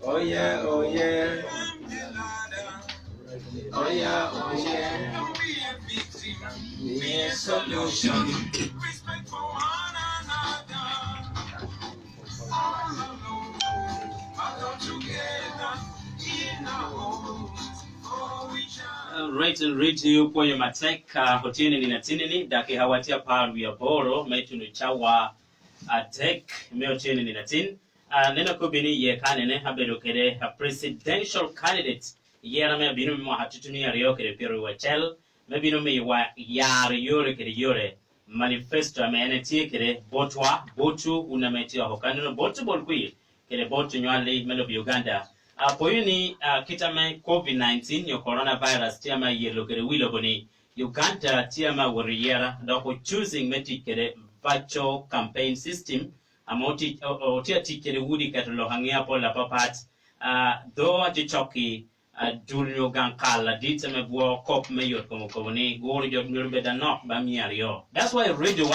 Oh yeah, oh yeah. Oh yeah, oh yeah. Yeah, solution. Respect for one another. All alone, all together in our homes for each other. Right and radio kwa yo mateka hotini ni natinini daki hawatia paru ya boro metu nuchawa atek meotini ni natin. Nena kubini ye kanene habedokere a presidential candidate yera me binu mo hatutuni ya riyokere piru wachel me binu me wa yare yore kere yore manifesto amenetie kere botwa botu unametia hokanino botu bolkui kere botu nywali melo Uganda poyuni kitame COVID-19 yo coronavirus tiama yelo kere wilo boni Uganda tiama warriera doko choosing meti kere virtual campaign system amoti otia tikere wudi katolo hangia pola papat do ajichoki dunyo gankala ditame buo kop mayor komokoni gori jot nurbeda nok bamiario. That's why Radio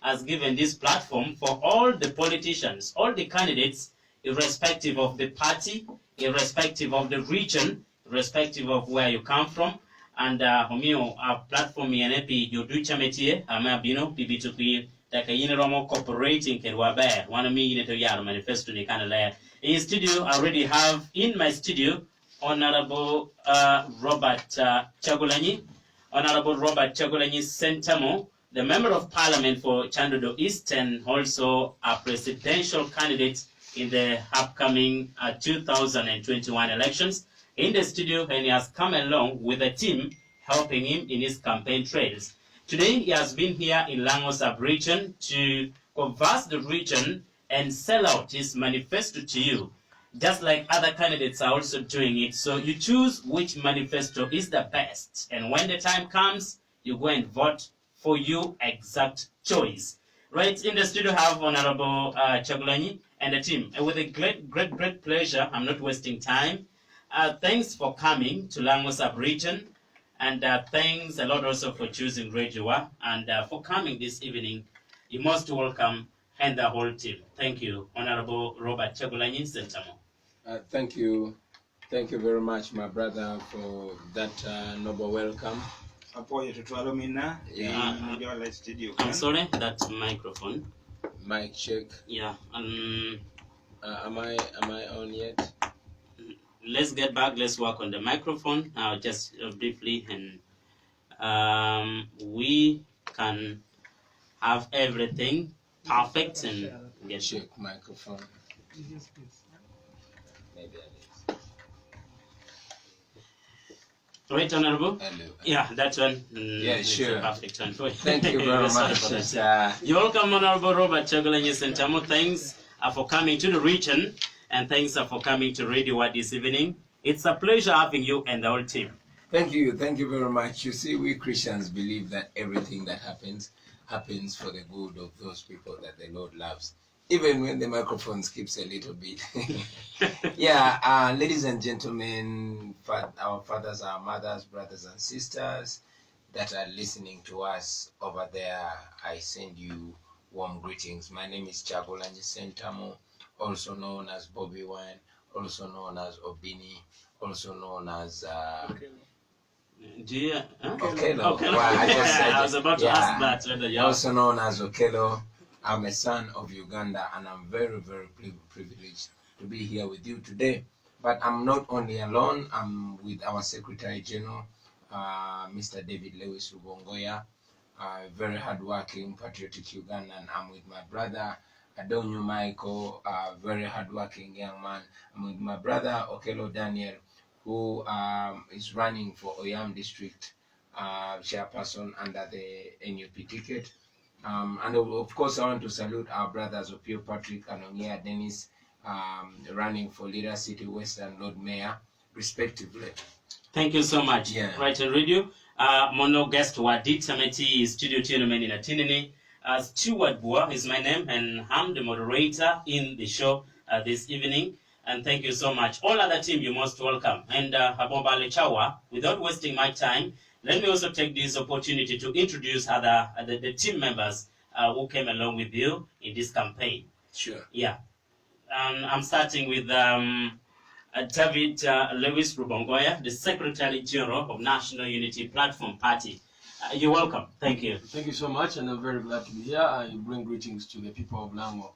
has given this platform for all the politicians, all the candidates, irrespective of the party, irrespective of the region, irrespective of where you come from. And homio a platform yenepi yoducha metie amabino bibitu Takayini Romo cooperating Kerwabe, one of me in the Yar manifesto ni Canada. In studio, I already have in my studio Honorable Robert Kyagulanyi, Honorable Robert Kyagulanyi Sentamu, the Member of Parliament for Chandodo East and also a presidential candidate in the upcoming 2021 elections. In the studio, and he has come along with a team helping him in his campaign trails. Today, he has been here in Lango Sub-Region to converse the region and sell out his manifesto to you, just like other candidates are also doing it. So you choose which manifesto is the best. And when the time comes, you go and vote for your exact choice. Right in the studio, I have Honorable Kyagulanyi and the team. And with a great pleasure, I'm not wasting time. Thanks for coming to Lango Sub-Region. And thanks a lot also for choosing Radio and for coming this evening. You most welcome and the whole team. Thank you, Honorable Robert Kyagulanyi Sentamu. Thank you very much, my brother, for that noble welcome. I'm sorry, that microphone. Mic check. Yeah. Am I on yet? Let's get back. Let's work on the microphone now, just briefly, and we can have everything perfect and get check microphone. Maybe right, Honorable. Hello. Yeah, that one. Yeah, sure. Perfect one. Thank you very much. You're welcome, Honorable Robert Kyagulanyi Sentamu. Thanks for coming to the region. And thanks for coming to Radio this evening. It's a pleasure having you and the whole team. Thank you very much. You see, we Christians believe that everything that happens for the good of those people that the Lord loves, even when the microphone skips a little bit. Yeah, ladies and gentlemen, our fathers, our mothers, brothers and sisters that are listening to us over there, I send you warm greetings. My name is Kyagulany Sentamu, also known as Bobi Wine, also known as Obini, also known as Okelo. Okay. Well, I was about to ask that. Also known as Okelo. I'm a son of Uganda, and I'm very, very privileged to be here with you today. But I'm not only alone. I'm with our Secretary General, Mr. David Lewis Rubongoya, very hardworking, patriotic Ugandan. I'm with my brother Adonyo Michael, a very hardworking young man. I'm with my brother Okelo Daniel, who is running for Oyam District chairperson under the NUP ticket. And of course, I want to salute our brothers Opio Patrick and Onyea Dennis, running for Lira City West and Lord Mayor, respectively. Thank you so much. Yeah. Right on radio. Mono guest Wadit Sameti Studio Tinomeni Natinini. Stewart Bua is my name, and I'm the moderator in the show this evening. And thank you so much. All other team, you're most welcome. And Habomba Lechawa, without wasting my time, Let me also take this opportunity to introduce the team members who came along with you in this campaign. Sure. Yeah. I'm starting with David Lewis Rubongoya, the Secretary General of National Unity Platform Party. You're welcome. Thank you. Thank you so much, and I'm very glad to be here. I bring greetings to the people of Lango.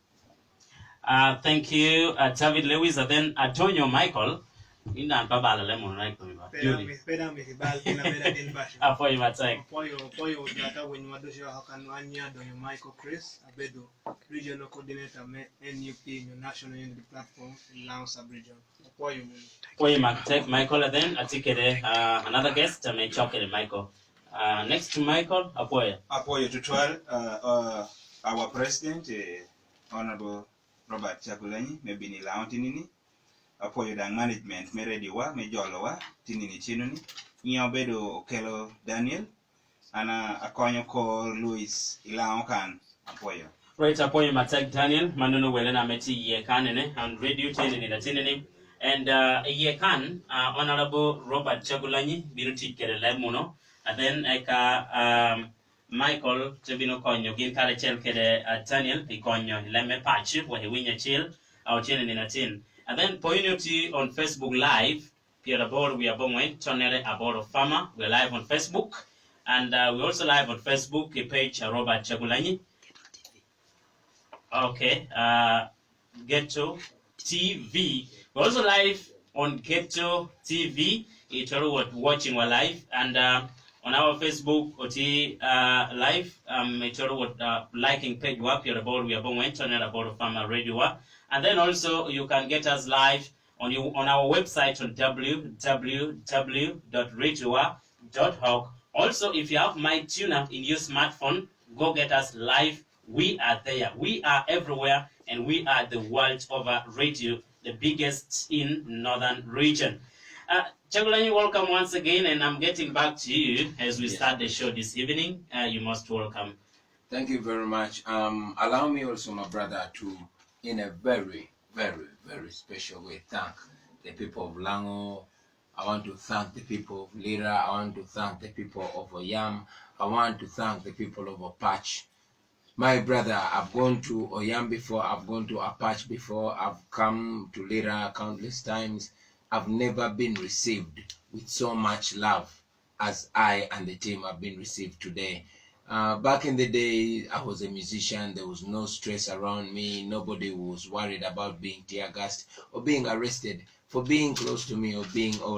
Thank you, David Lewis, and then Antonio Michael. Apoyo Matek. Apoyo data when you do Hakanwanya do Michael Chris Abedo, Regional Coordinator NUP in the National Unity Platform in Lango Sub-Region. Apoyo Matek, Michael, and then Atikere, another guest, may Chokere Michael. Next to Michael, Apoyo. Apoyo to 12, our President, Honorable Robert Kyagulanyi, maybe ni launti nini. Apoyo dang management meredi wa mejolo wa tinini chinuni nyo bedo kelo Daniel ana akonyo ko Louis ilao kan apoyo Right, Apoyo Matek Daniel manuno welena meti yekanene and radio tinini and yekan Honorable Robert Kyagulanyi biruti kere lemuno and then eka Michael tebino konyo gin kare chel kere Daniel bikonyo leme patch wa hewinya chil au tinini. And then Poinuti on Facebook Live, Pierre Abor, we are Bongwe, Tonere Abor of Farmer. We're live on Facebook. And we're also live on Facebook, a page Robert Kyagulanyi. Okay, Ghetto TV. We're also live on Ghetto TV. It's all watching we're live. And on our Facebook, OT live, it's all liking page, Pierre Abor, we are Bongwe, Tonere Abor of Farmer Radio. And then also you can get us live on our website on www.radioa.org. Also, if you have MyTuner in your smartphone, go get us live. We are there. We are everywhere, and we are the world over radio, the biggest in Northern Region. Kyagulanyi, welcome once again, and I'm getting back to you as we start the show this evening. You most welcome. Thank you very much. Allow me also, my brother, to in a very, very, very special way thank the people of Lango. I want to thank the people of Lira. I want to thank the people of Oyam. I want to thank the people of Apache. My brother, I've gone to Oyam before, I've gone to Apache before, I've come to Lira countless times. I've never been received with so much love as I and the team have been received today. Back in the day, I was a musician. There was no stress around me. Nobody was worried about being tear gassed or being arrested for being close to me or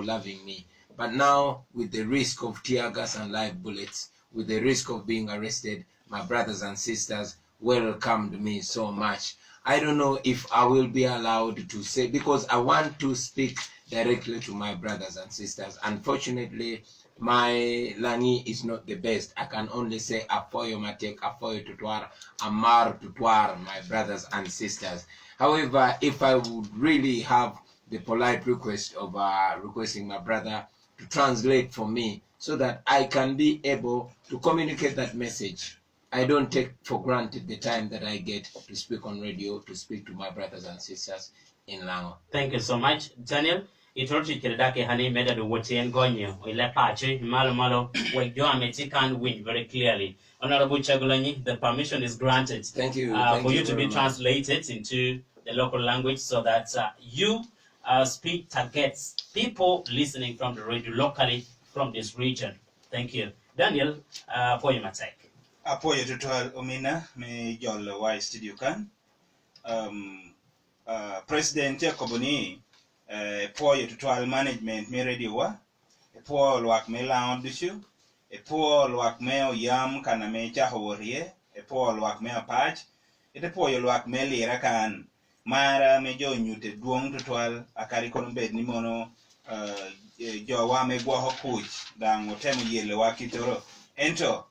loving me. But now, with the risk of tear gas and live bullets, with the risk of being arrested, my brothers and sisters welcomed me so much. I don't know if I will be allowed to say, because I want to speak directly to my brothers and sisters. Unfortunately, my Langi is not the best. I can only say Apoyo Matek, Apoyo Tutwar, Amar Tutwar, my brothers and sisters. However, if I would really have the polite request of requesting my brother to translate for me so that I can be able to communicate that message. I don't take for granted the time that I get to speak on radio, to speak to my brothers and sisters in Lango. Thank you so much, Daniel. Itorti kirdake hani meda do woten gonyo ile pache malo we do ameti can win very clearly. Honorable Kyagulanyi, the permission is granted. Thank you. For you to be translated into the local language so that you speak targets people listening from the radio locally from this region. Thank you. Daniel, for your matek. Apoyo total omina me jollo wa studio kan. President Yakoboni poyo total management me radio wa po luak me laon dishu po luak me yam kana me chahorie po luak me apach po luak me lira kan mara me jo nyute duong total akari kono bed ni mono jo wa me gwa hokuch dang otemo yele wa kitoro ento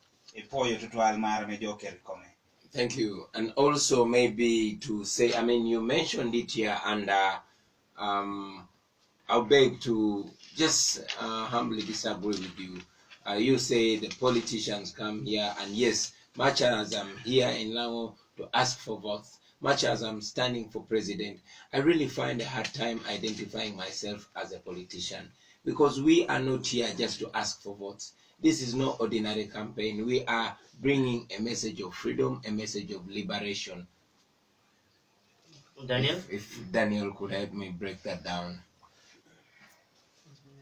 poyo total mara me jo kel kome. Thank you. And also maybe to say, I mean, you mentioned it here, and I'll beg to just humbly disagree with you. You say the politicians come here, and yes, much as I'm here in Lango to ask for votes, much as I'm standing for president, I really find a hard time identifying myself as a politician, because we are not here just to ask for votes. This is no ordinary campaign. We are bringing a message of freedom, a message of liberation. Daniel? If Daniel could help me break that down.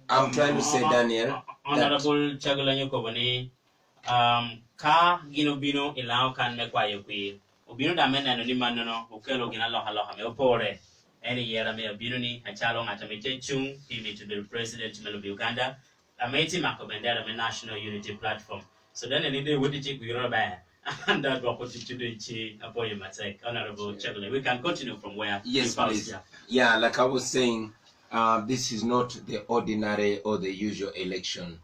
I'm trying to say, Daniel. Honorable Kyagulanyi Bobi Wine, ka gino bino ilao kan me kwa yokwi. Ubino da mena no ni manono, ukelo gina loha me opore. Any yera me obino ni hachalo ngata me chung, pimi to be president of Uganda. Ameti makobendera me national unity platform. So then any day what did you go by? And that what to do apoyo matek. Honorable Kyagulanyi. We can continue from where yes, you please. Yeah, like I was saying, this is not the ordinary or the usual election,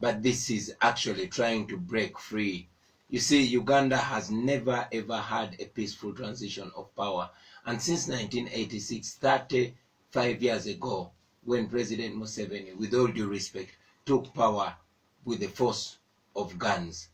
but this is actually trying to break free. You see, Uganda has never ever had a peaceful transition of power. And since 1986, 35 years ago, when President Museveni, with all due respect, took power with the force of guns,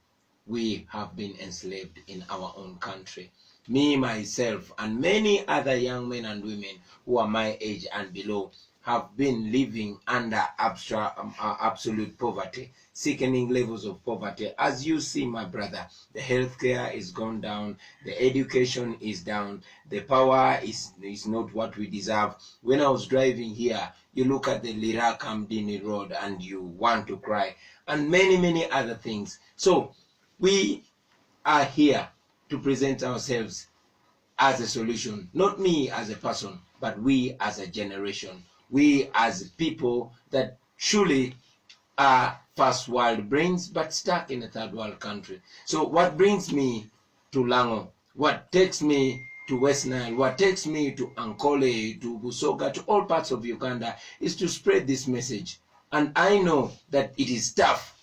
we have been enslaved in our own country. Me, myself, and many other young men and women who are my age and below have been living under absolute poverty, sickening levels of poverty. As you see, my brother, the healthcare is gone down, the education is down, the power is not what we deserve. When I was driving here, you look at the Lira As road and you want to cry, and many other things. So we are here to present ourselves as a solution, not me as a person, but we as a generation, we as people that surely are first world brains but stuck in a third world country. So what brings me to Lango, what takes me to West Nile, what takes me to Ankole, to Busoga, to all parts of Uganda, is to spread this message. And I know that it is tough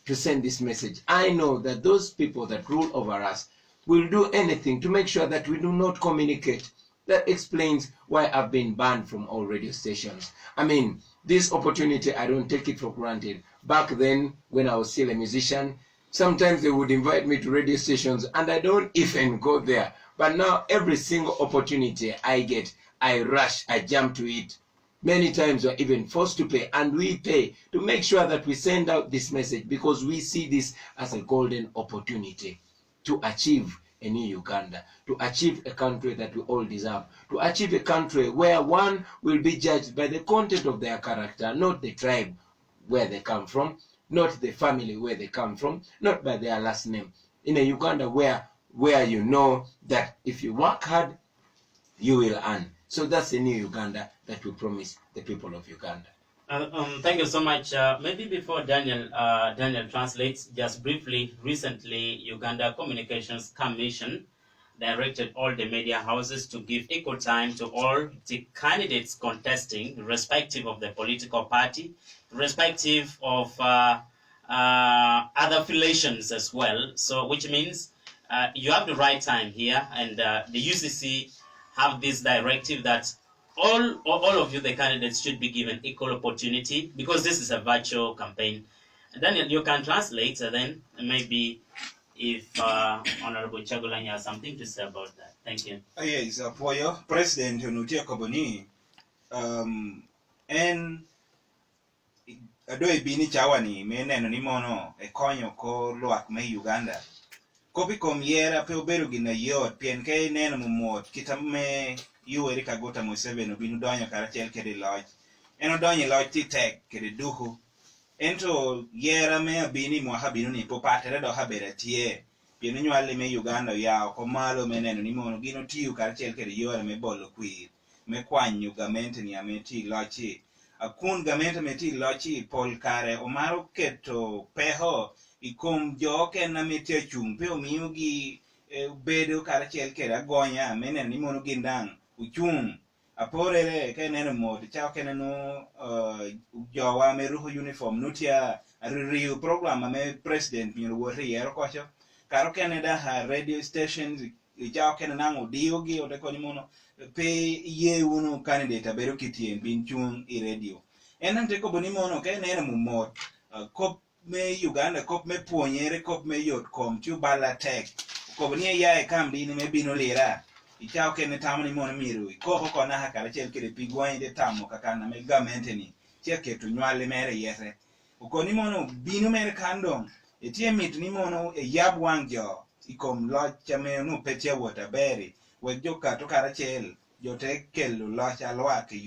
to send this message. I know that those people that rule over us will do anything to make sure that we do not communicate. That explains why I've been banned from all radio stations. I mean, this opportunity, I don't take it for granted. Back then, when I was still a musician, sometimes they would invite me to radio stations and I don't even go there. But now, every single opportunity I get, I rush, I jump to it. Many times we're even forced to pay, and we pay to make sure that we send out this message because we see this as a golden opportunity to achieve a new Uganda, to achieve a country that we all deserve, to achieve a country where one will be judged by the content of their character, not the tribe where they come from, not the family where they come from, not by their last name. In a Uganda where you know that if you work hard, you will earn. So that's the new Uganda that we promise the people of Uganda. Thank you so much. Maybe before Daniel translates, just briefly, recently Uganda Communications Commission directed all the media houses to give equal time to all the candidates contesting, irrespective of the political party, irrespective of other affiliations as well. So, which means you have the right time here, and the UCC have this directive that all of you, the candidates, should be given equal opportunity because this is a virtual campaign. And Daniel, you can translate, and then maybe if Honorable Kyagulanyi has something to say about that. Thank you. Yes, for your President Kyagulanyi, and adoy bini chawani meneno ni mono e konyo ko luak me Uganda. Kopi kom yera pe obedo gina yot pien ke neno mumot kitame Yoweri Kaguta Museveni binu donyo karachiel kede lodge. Eno donyo lodge ti tek kede duhu. Ento yera me abini mwaha binu ni popatere do habere tie. Pienu nyuali me Uganda yao komalo meneno ni mono gino tiyu karachiel kede yore me bolo kwir. Me kwanyu gamente ni ameti lodge. Akun gamente meti lodge pol kare omaro keto peho ikom joke na meti chung pe omiyo gi bedo karachiel kede agonya meneno ni mono gindang. Uchung aporere ke neno mod chao ke neno jowa me ruho uniform nutia review program me president mi wori ero kocho karo ke ne da radio stations chao ke nango diogi o de konimono pe ye uno candidate abero kitien bin chung I radio enan te ko bonimono ke neno mod kop me Uganda kop me puonyere kop me yot kom chu bala tek ko bonie ya e kambi ni me bino Lira Ichao ke ne tamo ni mono miru ko na hakara chel kede pigwany de tamo kakana me gamente ni cheke tu nywale mere yese ukoni mono binu mer kandom etie mit ni mono e yab wangjo ikom locha me no petia waterberry wejo ka to karachel jote kelo locha lwak e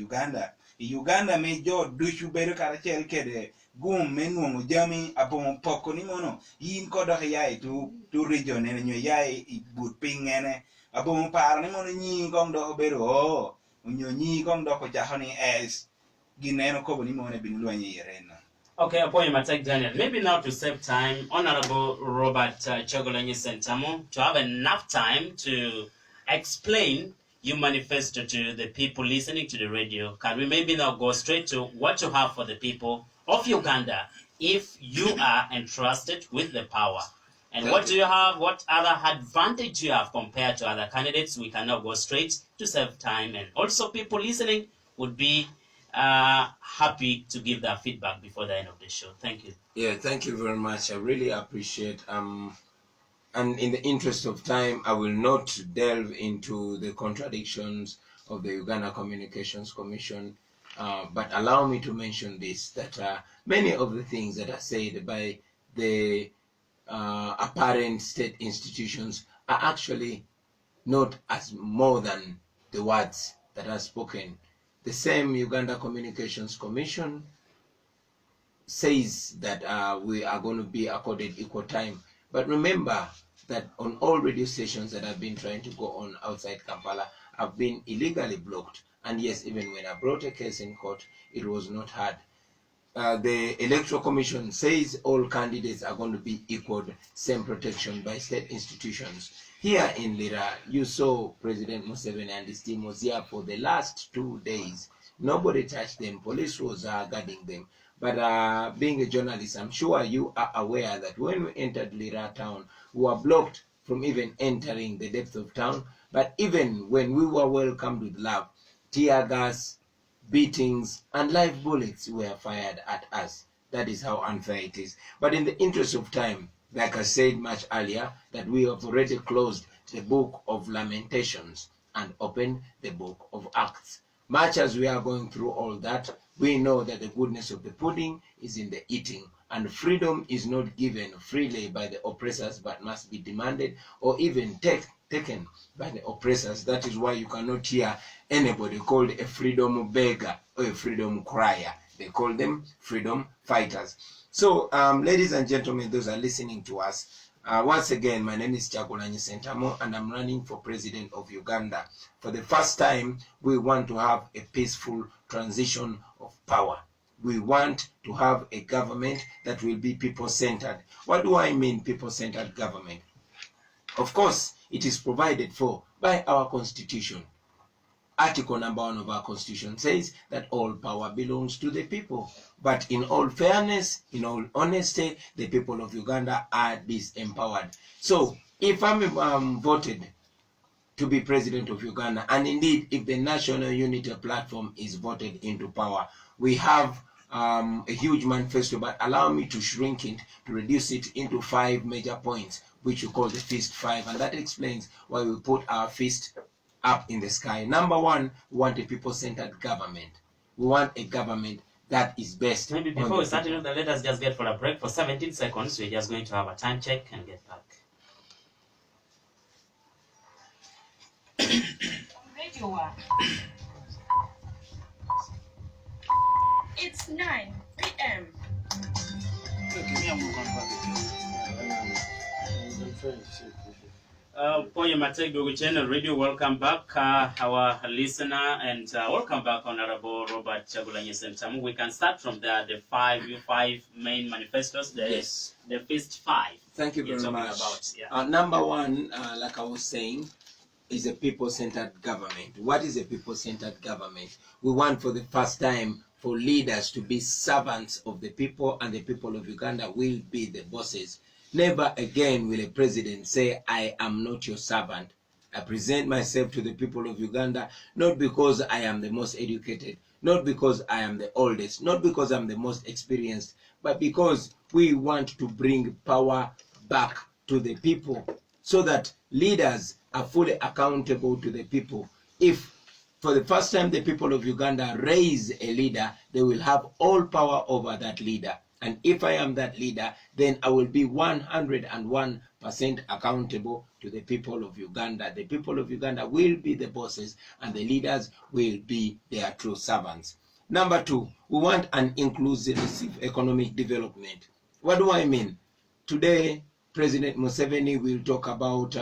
Uganda me jo dushu bedo karachel kede gum menuongo jami apo poko ni mono yin kodo yai tu region ene nyo yai I but pingene apo par ni mono nyi gong do bedo o nyo nyi gong do ko jahoni es gineno ko ni mono bin lwenye yerena. Okay, upon your take Daniel. Maybe now to save time, Honorable Robert Kyagulanyi Sentamu, to have enough time to explain your manifesto to the people listening to the radio. Can we maybe now go straight to what you have for the people of Uganda if you are entrusted with the power? And what do you have? What other advantage you have compared to other candidates? We can now go straight to save time. And also people listening would be happy to give their feedback before the end of the show. Thank you. Yeah, thank you very much. I really appreciate. And in the interest of time, I will not delve into the contradictions of the Uganda Communications Commission, but allow me to mention this, that many of the things that are said by the apparent state institutions are actually not as more than the words that are spoken. The same Uganda Communications Commission says that we are going to be accorded equal time. But remember that on all radio stations that have been trying to go on outside Kampala have been illegally blocked. And yes, even when I brought a case in court, it was not heard. The Electoral Commission says all candidates are going to be equal same protection by state institutions. Here in Lira, you saw President Museveni and his team was here for the last 2 days. Nobody touched them. Police was guarding them. But being a journalist, I'm sure you are aware that when we entered Lira town, we were blocked from even entering the depth of town. But even when we were welcomed with love, tear gas, beatings, and live bullets were fired at us. That is how unfair it is. But in the interest of time, like I said much earlier, that we have already closed the book of Lamentations and opened the book of Acts. Much as we are going through all that, we know that the goodness of the pudding is in the eating, and freedom is not given freely by the oppressors, but must be demanded or even taken by the oppressors. That is why you cannot hear anybody called a freedom beggar or a freedom crier. They call them freedom fighters. So, ladies and gentlemen, those are listening to us, once again, my name is Kyagulanyi Sentamu, and I'm running for president of Uganda. For the first time, we want to have a peaceful transition of power. We want to have a government that will be people-centered. What do I mean people-centered government? Of course, it is provided for by our constitution. Article number 1 of our constitution says that all power belongs to the people. But in all fairness, in all honesty, the people of Uganda are disempowered. So if I'm voted to be president of Uganda, and indeed if the National Unity Platform is voted into power, we have a huge manifesto, but allow me to shrink it, to reduce it into 5 major points, which we call the Fist 5, and that explains why we put our fist up in the sky. Number 1, we want a people-centered government. We want a government that is best. Maybe before we start, let us just get for a break for 17 seconds. We're just going to have a time check and get back. Radio 1. It's 9 p.m. Ponya Matego Channel Radio, welcome back, our listener, and welcome back, Honorable Robert Kyagulanyi Sentamu. We can start from there, the five main manifestos, the Fist 5. Thank you very much. About, yeah. Number 1, like I was saying, is a people-centered government. What is a people-centered government? We want for the first time for leaders to be servants of the people, and the people of Uganda will be the bosses. Never again will a president say, I am not your servant. I present myself to the people of Uganda, not because I am the most educated, not because I am the oldest, not because I'm the most experienced, but because we want to bring power back to the people so that leaders are fully accountable to the people. If for the first time the people of Uganda raise a leader, they will have all power over that leader. And if I am that leader, then I will be 101% accountable to the people of Uganda. The people of Uganda will be the bosses, and the leaders will be their true servants. Number two, we want an inclusive economic development. What do I mean? Today, President Museveni will talk about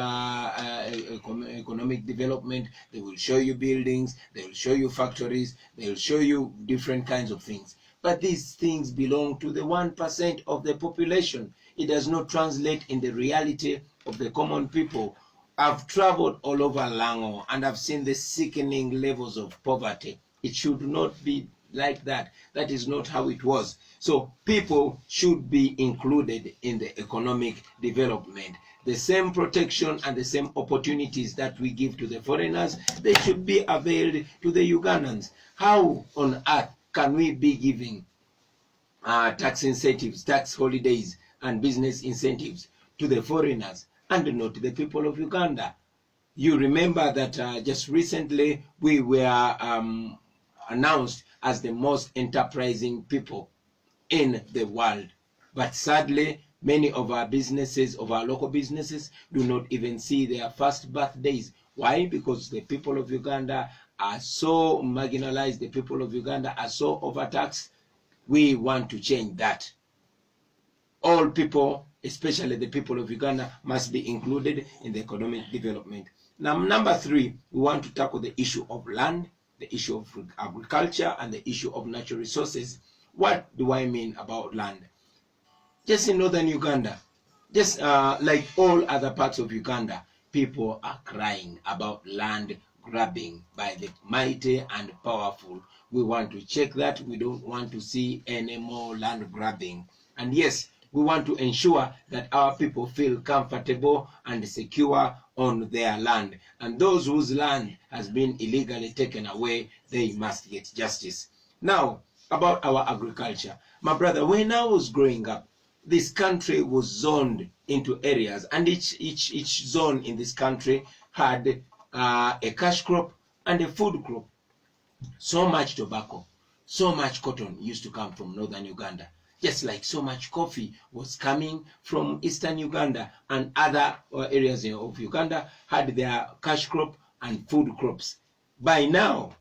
economic development. They will show you buildings, they will show you factories, they will show you different kinds of things. But these things belong to the 1% of the population. It does not translate in the reality of the common people. I've traveled all over Lango and I've seen the sickening levels of poverty. It should not be like that. That is not how it was. So people should be included in the economic development. The same protection and the same opportunities that we give to the foreigners, they should be availed to the Ugandans. How on earth can we be giving tax incentives, tax holidays, and business incentives to the foreigners and not to the people of Uganda? You remember that just recently we were announced as the most enterprising people in the world. But sadly, many of our businesses, of our local businesses, do not even see their first birthdays. Why? Because the people of Uganda are so marginalized, the people of Uganda are so overtaxed. We want to change that. All people, especially the people of Uganda, must be included in the economic development. Now, number three, we want to tackle the issue of land, the issue of agriculture, and the issue of natural resources. What do I mean about land? Just in northern Uganda, just like all other parts of Uganda, people are crying about land grabbing by the mighty and powerful. We want to check that. We don't want to see any more land grabbing. And yes, we want to ensure that our people feel comfortable and secure on their land. And those whose land has been illegally taken away, they must get justice. Now, about our agriculture. My brother, when I was growing up, this country was zoned into areas, and each zone in this country had a cash crop and a food crop. So much tobacco, so much cotton used to come from northern Uganda. Just like so much coffee was coming from eastern Uganda, and other areas of Uganda had their cash crop and food crops. By now,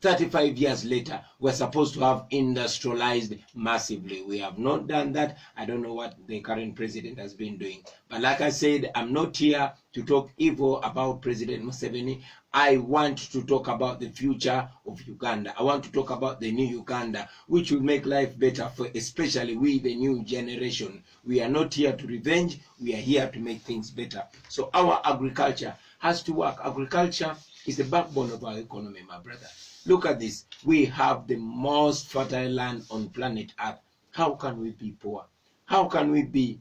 35 years later, we're supposed to have industrialized massively. We have not done that. I don't know what the current president has been doing. But like I said, I'm not here to talk evil about President Museveni. I want to talk about the future of Uganda. I want to talk about the new Uganda, which will make life better for especially we, the new generation. We are not here to revenge. We are here to make things better. So our agriculture has to work. Agriculture is the backbone of our economy, my brother. Look at this. We have the most fertile land on planet Earth. How can we be poor? How can we be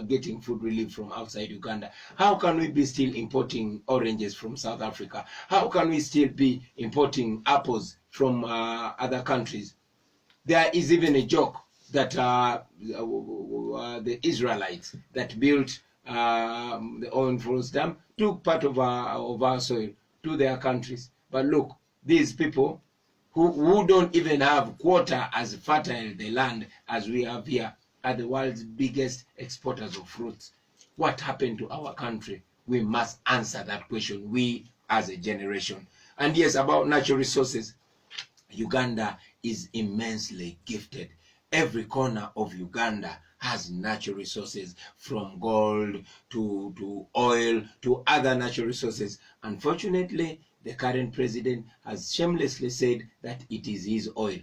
getting food relief from outside Uganda? How can we be still importing oranges from South Africa? How can we still be importing apples from other countries? There is even a joke that the Israelites that built the Owen Falls Dam took part of our soil to their countries. But look, these people who don't even have quarter as fertile the land as we have here are the world's biggest exporters of fruits. What happened to our country? We must answer that question, we as a generation. And yes, about natural resources, Uganda is immensely gifted. Every corner of Uganda has natural resources, from gold to oil to other natural resources. Unfortunately, the current president has shamelessly said that it is his oil.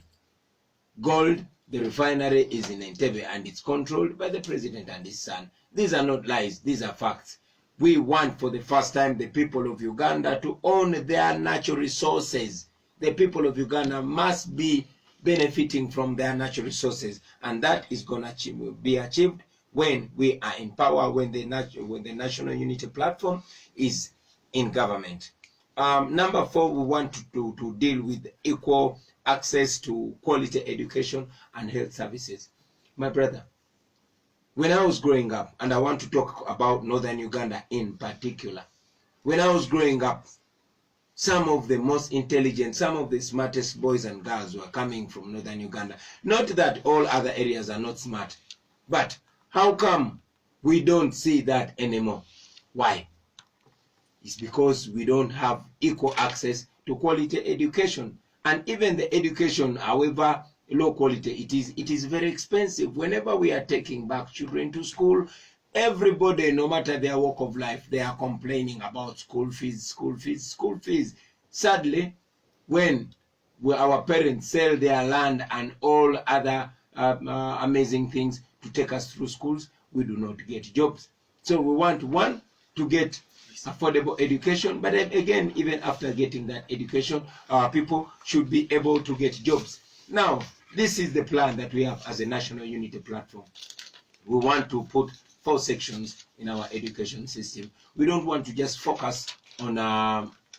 Gold, the refinery is in Entebbe and it's controlled by the president and his son. These are not lies, these are facts. We want for the first time the people of Uganda to own their natural resources. The people of Uganda must be benefiting from their natural resources, and that is going to be achieved when we are in power, when the National Unity Platform is in government. Number four, we want to deal with equal access to quality education and health services. My brother, when I was growing up, and I want to talk about northern Uganda in particular, when I was growing up, some of the most intelligent, some of the smartest boys and girls were coming from northern Uganda. Not that all other areas are not smart, but how come we don't see that anymore? Why? It's because we don't have equal access to quality education. And even the education, however low quality it is very expensive. Whenever we are taking back children to school, everybody, no matter their walk of life, they are complaining about school fees, school fees, school fees. Sadly, when our parents sell their land and all other amazing things to take us through schools, we do not get jobs. So we want, one, to get affordable education, but again, even after getting that education, our people should be able to get jobs. Now, this is the plan that we have as a national unity platform. We want to put 4 sections in our education system. We don't want to just focus on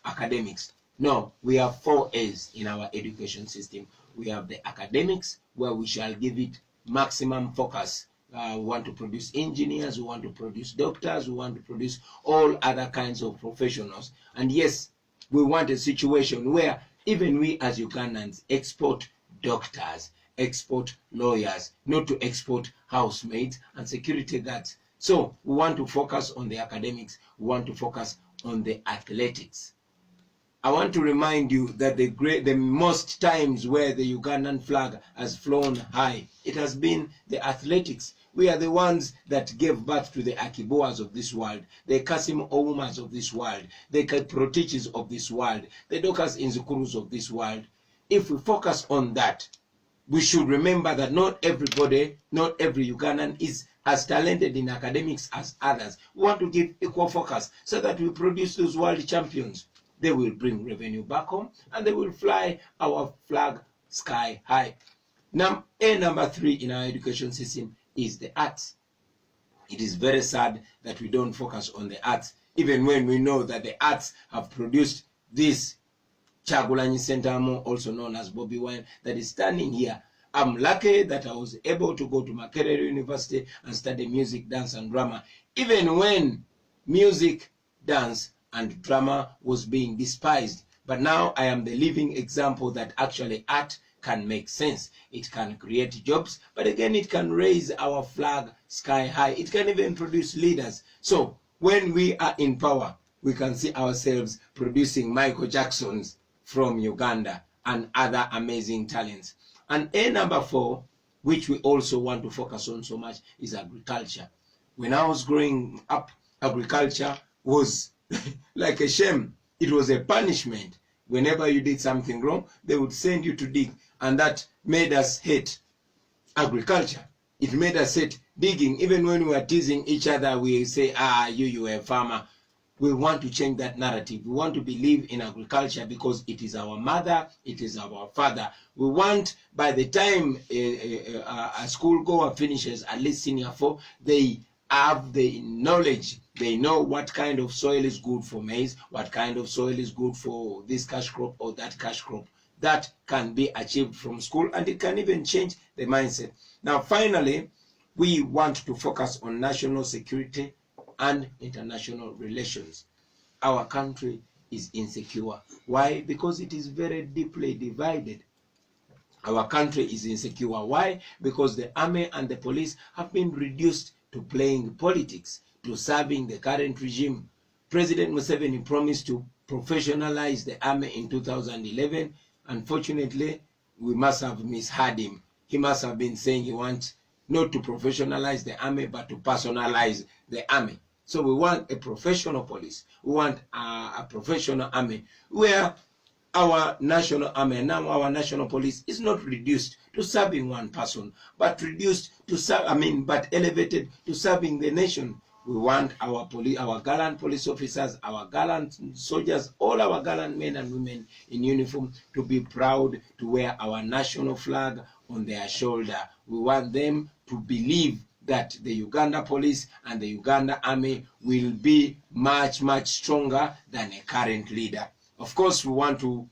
academics. No, we have 4 A's in our education system. We have the academics, where we shall give it maximum focus. We want to produce engineers, we want to produce doctors, we want to produce all other kinds of professionals. And yes, we want a situation where even we as Ugandans export doctors, export lawyers, not to export housemaids and security guards. So we want to focus on the academics, we want to focus on the athletics. I want to remind you that the most times where the Ugandan flag has flown high, it has been the athletics. We are the ones that gave birth to the Akiboas of this world, the Kasim Oumas of this world, the Proteches of this world, the Dokas Inzukurus of this world. If we focus on that, we should remember that not everybody, not every Ugandan is as talented in academics as others. We want to give equal focus so that we produce those world champions. They will bring revenue back home and they will fly our flag sky high. Now, number 3 in our education system is the arts. It is very sad that we don't focus on the arts, even when we know that the arts have produced this Kyagulanyi Sentamu, also known as Bobi Wine, that is standing here. I'm lucky that I was able to go to Makerere University and study music, dance, and drama, even when music, dance, and drama was being despised. But now I am the living example that actually art can make sense. It can create jobs, but again, it can raise our flag sky high. It can even produce leaders. So when we are in power, we can see ourselves producing Michael Jacksons from Uganda and other amazing talents. And number 4, which we also want to focus on so much, is agriculture. When I was growing up, agriculture was like a shame. It was a punishment. Whenever you did something wrong, they would send you to dig. And that made us hate agriculture. It made us hate digging. Even when we were teasing each other, we say, you were a farmer. We want to change that narrative. We want to believe in agriculture because it is our mother, it is our father. We want, by the time a school goer finishes, at least senior 4, they have the knowledge. They know what kind of soil is good for maize, what kind of soil is good for this cash crop or that cash crop. That can be achieved from school, and it can even change the mindset. Now, finally, we want to focus on national security and international relations. Our country is insecure. Why? Because it is very deeply divided. Our country is insecure. Why? Because the army and the police have been reduced to playing politics, to serving the current regime. President Museveni promised to professionalize the army in 2011. Unfortunately, we must have misheard him. He must have been saying he wants not to professionalize the army, but to personalize the army. So we want a professional police. We want a professional army where our national army and now our national police is not reduced to serving one person, but reduced to serve, but elevated to serving the nation. We want our gallant police officers, our gallant soldiers, all our gallant men and women in uniform to be proud to wear our national flag on their shoulder. We want them to believe that the Uganda police and the Uganda army will be much, much stronger than a current leader. Of course, we want to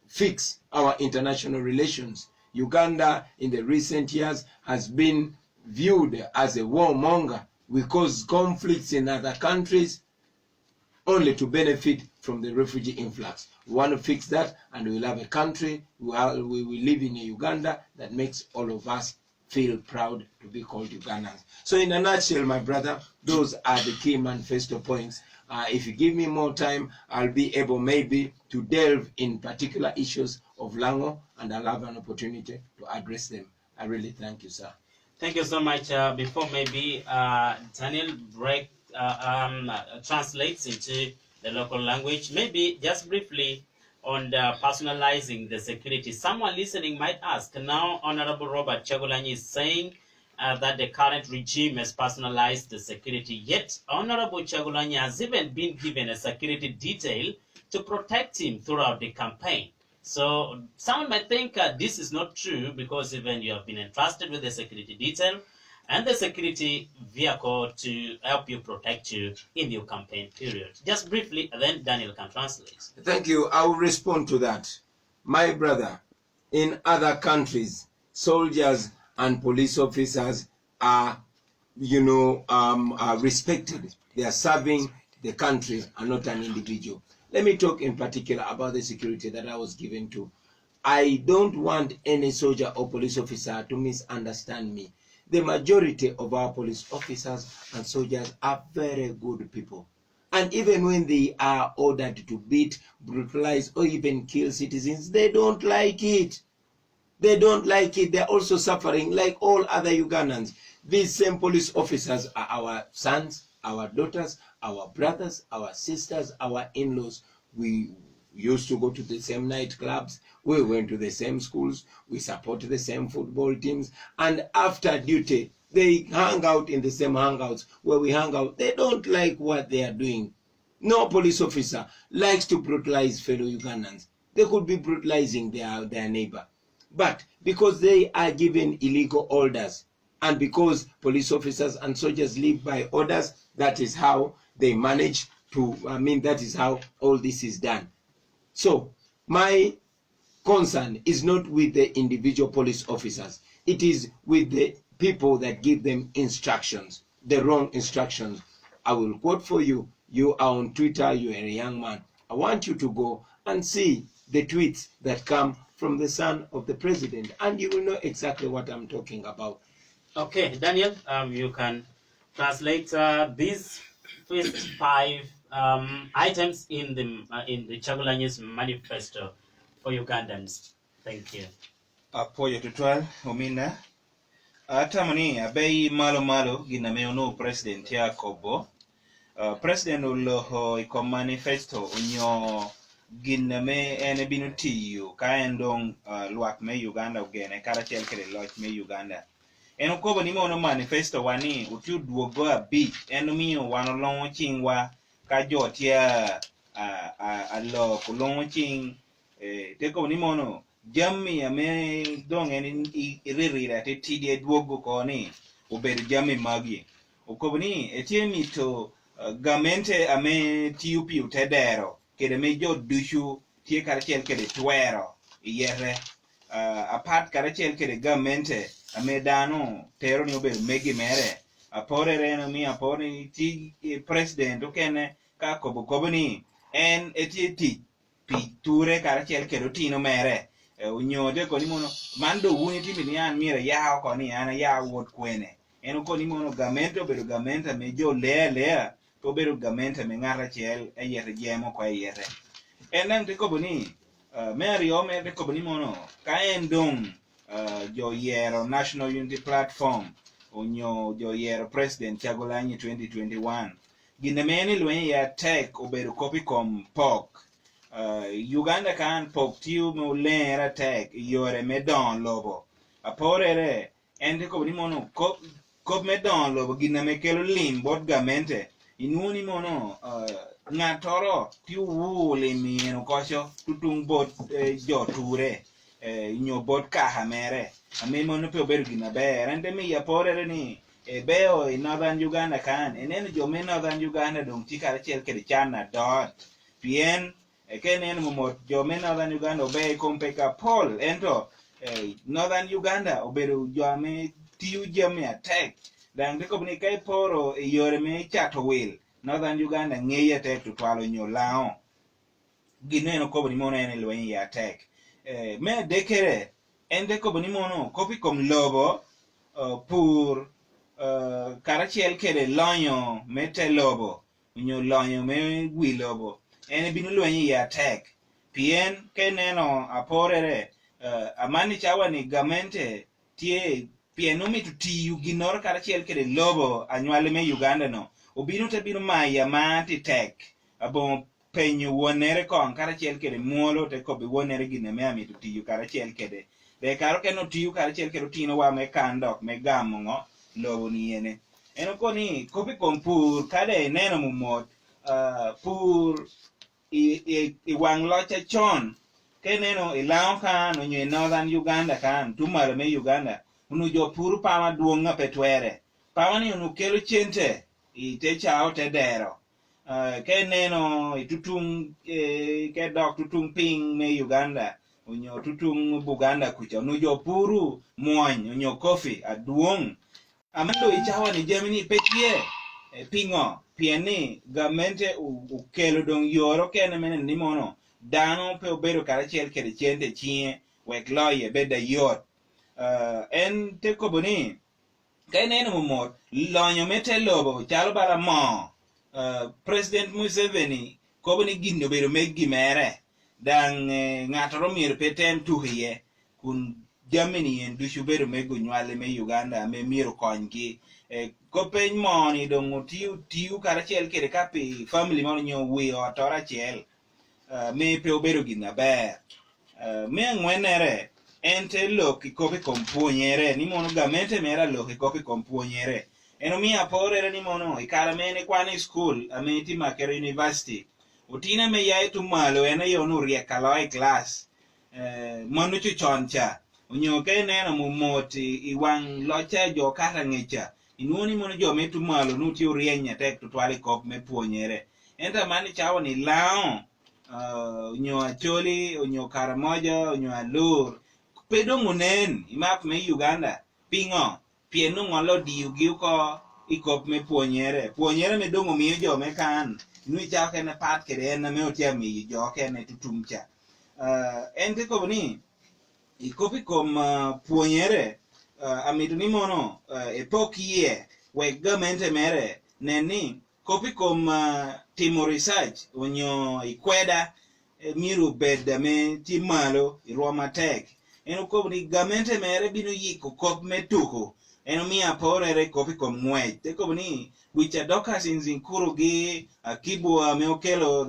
fix our international relations. Uganda in the recent years has been viewed as a warmonger. We cause conflicts in other countries only to benefit from the refugee influx. We want to fix that, and we'll have a country. We will live in a Uganda that makes all of us feel proud to be called Ugandans. So in a nutshell, my brother, those are the key manifesto points. If you give me more time, I'll be able maybe to delve in particular issues of Lango, and I'll have an opportunity to address them. I really thank you, sir. Thank you so much. Before maybe Daniel translates into the local language, maybe just briefly on the personalizing the security. Someone listening might ask, now Honorable Robert Kyagulanyi is saying that the current regime has personalized the security, yet Honorable Kyagulanyi has even been given a security detail to protect him throughout the campaign. So someone might think this is not true, because even you have been entrusted with the security detail and the security vehicle to help you protect you in your campaign period. Just briefly, and then Daniel can translate. Thank you. I will respond to that. My brother, in other countries, soldiers and police officers are, are respected. They are serving the country and not an individual. Let me talk in particular about the security that I was given to. I don't want any soldier or police officer to misunderstand me. The majority of our police officers and soldiers are very good people. And even when they are ordered to beat, brutalize, or even kill citizens, they don't like it. They don't like it. They're also suffering like all other Ugandans. These same police officers are our sons, our daughters, our brothers, our sisters, our in-laws. We used to go to the same nightclubs. We went to the same schools. We support the same football teams. And after duty, they hang out in the same hangouts where we hang out. They don't like what they are doing. No police officer likes to brutalize fellow Ugandans. They could be brutalizing their neighbor. But because they are given illegal orders, and because police officers and soldiers live by orders, that is how they manage to, that is how all this is done. So my concern is not with the individual police officers. It is with the people that give them instructions, the wrong instructions. I will quote for you. You are on Twitter, you are a young man. I want you to go and see the tweets that come from the son of the president, and you will know exactly what I'm talking about. Okay, Daniel, you can translate these first 5 items in the Kyagulanyi's manifesto for Ugandans. Thank you. Apoyo tutwal omina atamani abei malo gina meono president ya kobo president uloho iko manifesto unyo gina me ene binutiyo kaendong luak me Uganda ugene karachel kere loch me Uganda eno kobo ni mono manifesto wani utiu duogo abi eno miyo wano longo chingwa ka jotia alo kulongo ching teko ni mono jammi ame dong en iririra te tidie duogo koni ubed jammi magi ukobni etiemi to gamente ame tiupi utedero kede me jo dushu tie karachel kede twero yere apart karachel kede gamente ame dano tero ni obed megi mere apore reno mi apore ti president okene ka kobni en etieti piture karachel kede tino mere unyode ko ni mono mando wuni timi ni an mira yao ko ni ana ya wot kwene en ko ni mono gamento bedo gamenta me jo le to bedo gamenta me ngara chel e yere jemo ko yere enen te ko boni mary o me ko boni mono ka en dong jo yero National Unity Platform onyo jo yero President Kyagulanyi 2021 gine meni lwen ya tech obedo copy com pok Uganda kan pok tiu mo lera tek yore me don lobo aporere ende ko ni mono ko me don lobo gina me kelo lim bot gamente inuni mono ngatoro tiu wule mi no kocho tutung bot jo ture nyo bot ka hamere ame mono pe obedo gina ber ende mi ya porere ni beo in Northern Uganda kan enen jo me Northern Uganda dong tikara chel kede chana dot pien kenen momot jome Northern Uganda obe kompeka Paul ento Northern Uganda obedo jome tiu jame attack dan ko ni kai poro yore me chato wil Northern Uganda ngeye tek to twalo nyolao gineno kobo ni mono en lweny ya tek me dekere ende kobo ni mono kopi kom lobo pur karachiel kede lonyo mete lobo unyo lonyo me gwi lobo ene binu lweny ya tek pien keneno aporere amani chawa ni gamente tie pienu mitu tiyu ginor karachiel kede lobo anywale me Uganda no obinu te binu maya mati tek abo penyo wonere kon karachiel kede muolo te kobi wonere gine me amitu tiyu karachiel kede de karo keno tiyu karachiel kede tino wa me kandok me gamongo lobo ni ene eno koni kopi kompur kade neno mumot pur i wang locha chon keneno ilao kan onyo northern Uganda kan tumalo me Uganda unu jo pur pawa duonga petwere pawa ni unu kelo chente ite chao te dero keneno itutung ke dok tutung ping me Uganda onyo tutung Buganda kucha unu jo puru muony onyo kofi aduong amando ichawa ni Germany petie pingo pieni gamente ukelo dong yoro kene mene ni mono dano pe obedo karachiel kede chente chie wek loye beda yot en te koboni kaineno momot lonyo mete lobo chalo bala mo President Museveni koboni gino bedo meg gimere dang ng'ato romier peten tuhiye kun Germany en dushu bedo meg nywale me Uganda me miro konygi kopeny moni dongo tiu karachiel kede kapi family mono nyo wi otora chiel me pe obedo gina ber me angwenere ente loki kopi kompuonyere ni mono gamente mera loki kopi kompuonyere eno mi aporere ni mono ikara mene kwani school ameti makere university utina me yae tumalo ena yonu riekalo class mono chuchoncha unyo ke neno mumoti iwang locha jo kata ngicha inuoni mono jo metu malo nuti urienya tek tutwali kop me puonyere enta mani chawa ni lao unyo acholi unyo karamoja unyo alur pedo ngunen imap me Uganda pingo pienu ngolo diu giuko ikop me puonyere me dongo miyo jo me kan nui chawa kene pat kere ena me otia miyo jo kene tutumcha ente koboni ikopi kom puonyere amitu ni mono epok yie wek gamente mere neni kopi kom timo research onyo ikweda miru beda me timalo iroma tek eno kopi ni gamente mere bino yiko kop me tuko eno miya porere kopi kom ngwej te kopi ni wicha doka sinzinkuru gi kibwa me okelo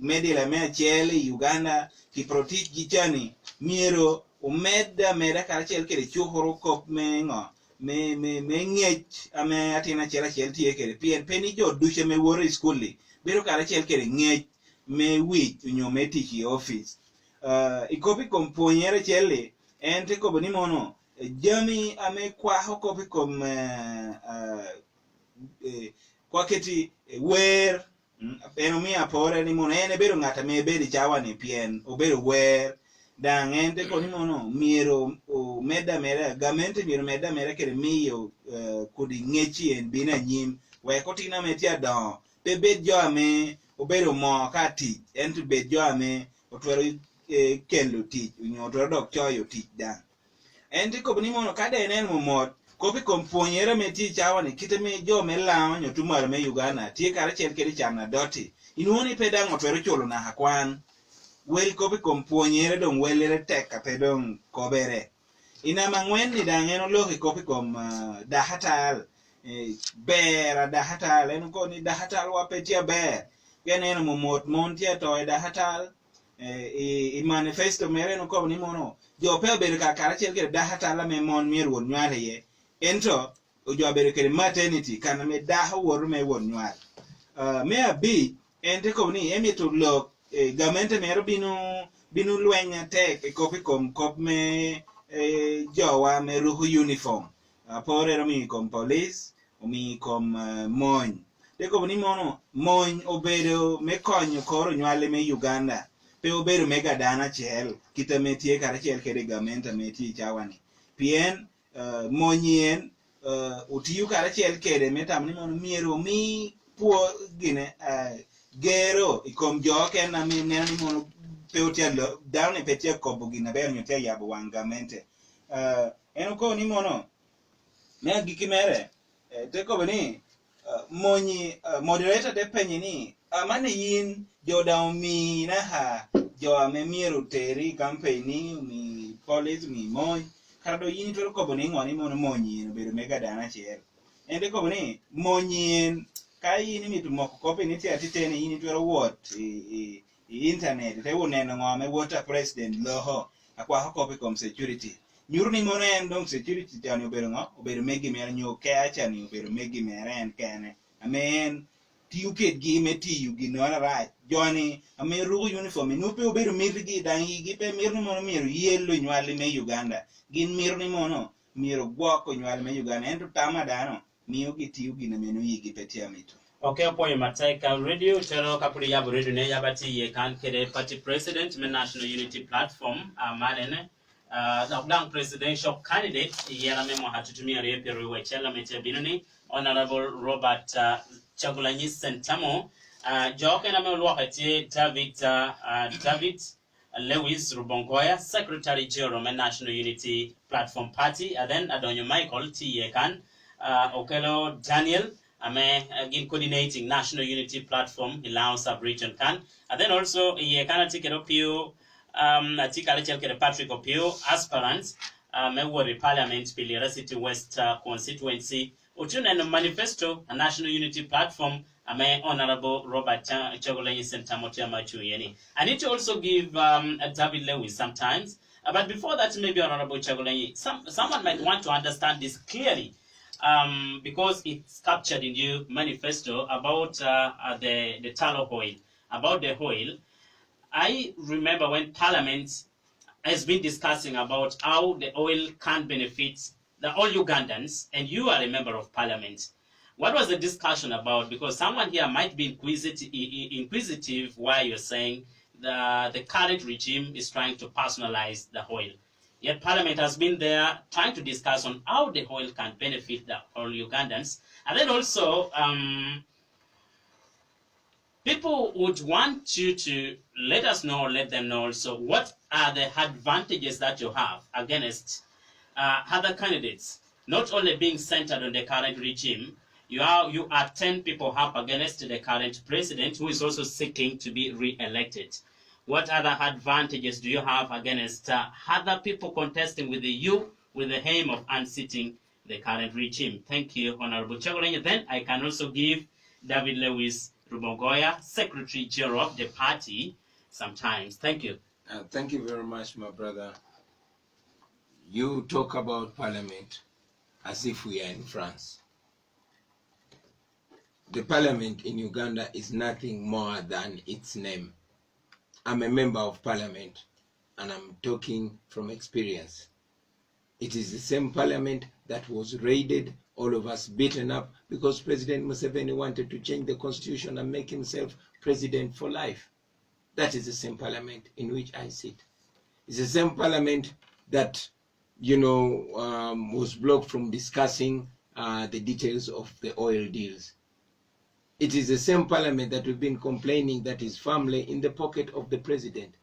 medila me achiel Uganda kiprotich gichani miro umeda karachiel kede chuhoro kop me ngo me ngech ame atina chela chel tie kede pien peni jo duche me wore skuli biro karachiel kede ngech me wich unyo me tichi office ikopi kompuonyere chele ente kobo ni mono jami ame kwaho kopi kom kwaketi wer eno mi apore ni mono ene bero ngata me bedi chawa ni pien obero wer dang ente koni mono miero meda mere gamente miero meda mere kere miyo kudi ngechi en bina nyim we kotina metia don pe bed jo ame obero mo ka tich ente bed jo ame otwero kendo tich unyo otwero dok choyo tich dang ente kobni mono kade enen momot kopi kompuonyere meti chawa ni kite me jo me lao nyo tumar me Uganda tie karachiel kede chana doti inuoni pe dang otwero chulo na hakwan wel kopi kompuonyere dong welere tek kape dong kobere ina mangwen ni dang eno loki kopi kom dahatal ber dahatal eno koni dahatal wapetia ber kene eno momot montia to dahatal i manifesto mere eno kopi ni mono jo pe bere ka karachiel kede dahatal me mon mier won nywale ye ento jo bere kede maternity kana me daha wor me won nywale me abi ente kopi ni emito lok gamente mero binu lwenya tek kopi kom kop me jowa me ruhu uniform apore mi kom police mi kom mony de kopi ni mono mony obedo me konyo koro nywale me Uganda pe obedo mega dana chel kita metie karachiel kede gamente metie chawani pien monyien utiyu karachiel kede metam ni mono miero mi puo gine gero ikom joke na mi neno ni mono peutia lo down e petia kobo gina ber nyotia yabo wangamente eno ko ni mono me gikimere teko bani monyi moderator de penye ni amane yin joda mi na ha jo me miero teri campaign mi police mi moy kardo yin to ko bani ngwani mono monyi no bedo mega dana chiel ende ko bani monyi kai ni mitu moko kopi ni tia titene yin to what internet te uneno ngome water president loho akwa kopi com security nyurni mono en dong security tani obedo ngo obedo megi mer nyoke acha ni obedo megi mer en kene amen tiuket gi metiyu gi nora right joni ame rugo uniform no pe obedo mirgi dangi gi pe mirni mono miro yello nywali me Uganda gin mirni mono miro gwako nywali me Uganda ento tama dano miyo gi tiyu gi na meno yigi pe tiamito. Okay, po Mateka Radio chero kapuri yabu radio ne yabati ye kan kede party president me National Unity Platform amanene the presidential candidate yera memo hatutumia repe ruwe chela meche binuni Honorable Robert Kyagulanyi Sentamu joke na melo wakati David Lewis Rubongoya Secretary General me National Unity Platform Party and then Adonyo Michael T Yekan Okelo Daniel ame again coordinating National Unity Platform in Lango Sub-Region can and then also Yekana Tikeropio Tikale Chelkere Patrick Opio aspirants Mewori Parliament Lira City West constituency Uchun and manifesto a National Unity Platform ame Honorable Robert Kyagulanyi Sentamu Yeni. I need to also give David Lewis sometimes but before that maybe Honorable Kyagulanyi someone might want to understand this clearly because it's captured in your manifesto about the tallow oil, about the oil. I remember when Parliament has been discussing about how the oil can benefit all Ugandans, and you are a member of Parliament. What was the discussion about? Because someone here might be inquisitive while you're saying the current regime is trying to personalize the oil. Yet Parliament has been there trying to discuss on how the oil can benefit all Ugandans. And then also, people would want you to let them know also what are the advantages that you have against other candidates, not only being centered on the current regime. You are 10 people up against the current president who is also seeking to be re-elected. What other advantages do you have against other people contesting with you with the aim of unseating the current regime? Thank you, Honorable Kyagulanyi. Then I can also give David Lewis Rubongoya, Secretary General of the party, sometimes. Thank you. Thank you very much, my brother. You talk about Parliament as if we are in France. The Parliament in Uganda is nothing more than its name. I'm a member of Parliament, and I'm talking from experience. It is the same Parliament that was raided, all of us beaten up, because President Museveni wanted to change the constitution and make himself president for life. That is the same Parliament in which I sit. It's the same Parliament that, was blocked from discussing the details of the oil deals. It is the same Parliament that we've been complaining that is firmly in the pocket of the president,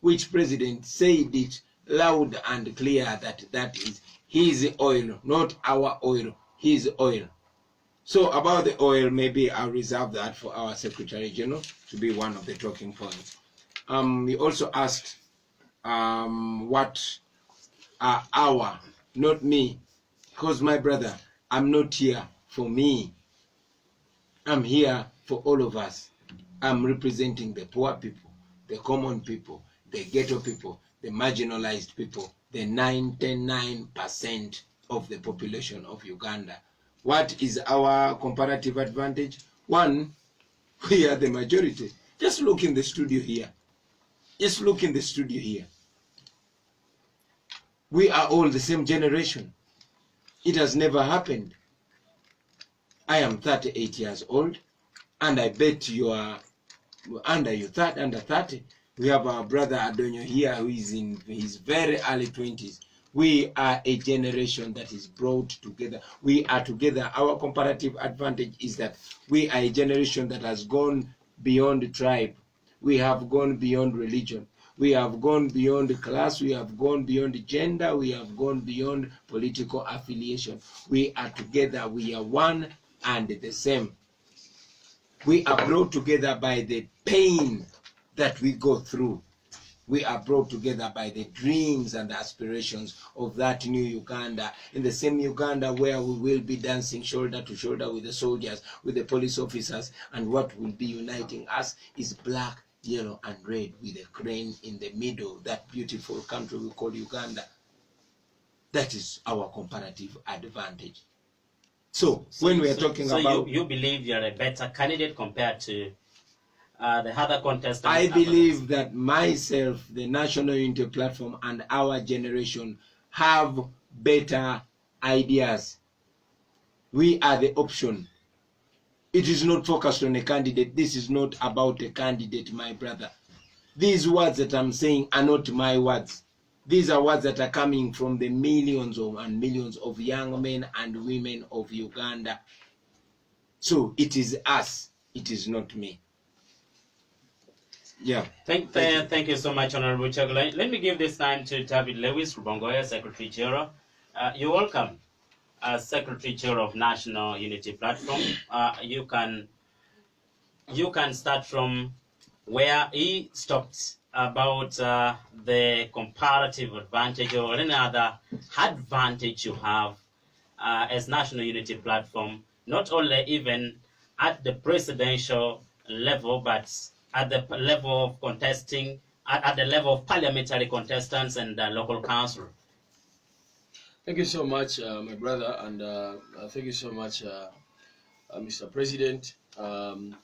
which president said it loud and clear that is his oil, not our oil, his oil. So about the oil, maybe I'll reserve that for our Secretary General to be one of the talking points. We also asked what are our, not me, because my brother, I'm not here for me. I'm here for all of us. I'm representing the poor people, the common people, the ghetto people, the marginalized people, the 99% of the population of Uganda. What is our comparative advantage? One, we are the majority. Just look in the studio here. Just look in the studio here. We are all the same generation. It has never happened. I am 38 years old, and I bet you are under 30. We have our brother Adonyo here who is in his very early 20s. We are a generation that is brought together. We are together. Our comparative advantage is that we are a generation that has gone beyond tribe. We have gone beyond religion. We have gone beyond class. We have gone beyond gender. We have gone beyond political affiliation. We are together. We are one and the same. We are brought together by the pain that we go through. We are brought together by the dreams and aspirations of that new Uganda, in the same Uganda where we will be dancing shoulder to shoulder with the soldiers, with the police officers, and what will be uniting us is black, yellow, and red with a crane in the middle, that beautiful country we call Uganda. That is our comparative advantage. So when we are talking about... you believe you're a better candidate compared to the other contestants? I believe that myself, the National Unity Platform, and our generation have better ideas. We are the option. It is not focused on a candidate. This is not about a candidate, my brother. These words that I'm saying are not my words. These are words that are coming from the millions and millions of young men and women of Uganda. So it is us. It is not me. Yeah. Thank you so much, Honorable Kyagulanyi. Let me give this time to David Lewis Rubongoya, Secretary General. You're welcome, Secretary General of National Unity Platform. You can start from where he stopped about the comparative advantage or any other advantage you have as National Unity Platform, not only even at the presidential level, but at the level of contesting, at the level of parliamentary contestants and local council. Thank you so much, my brother, and thank you so much, Mr. President, and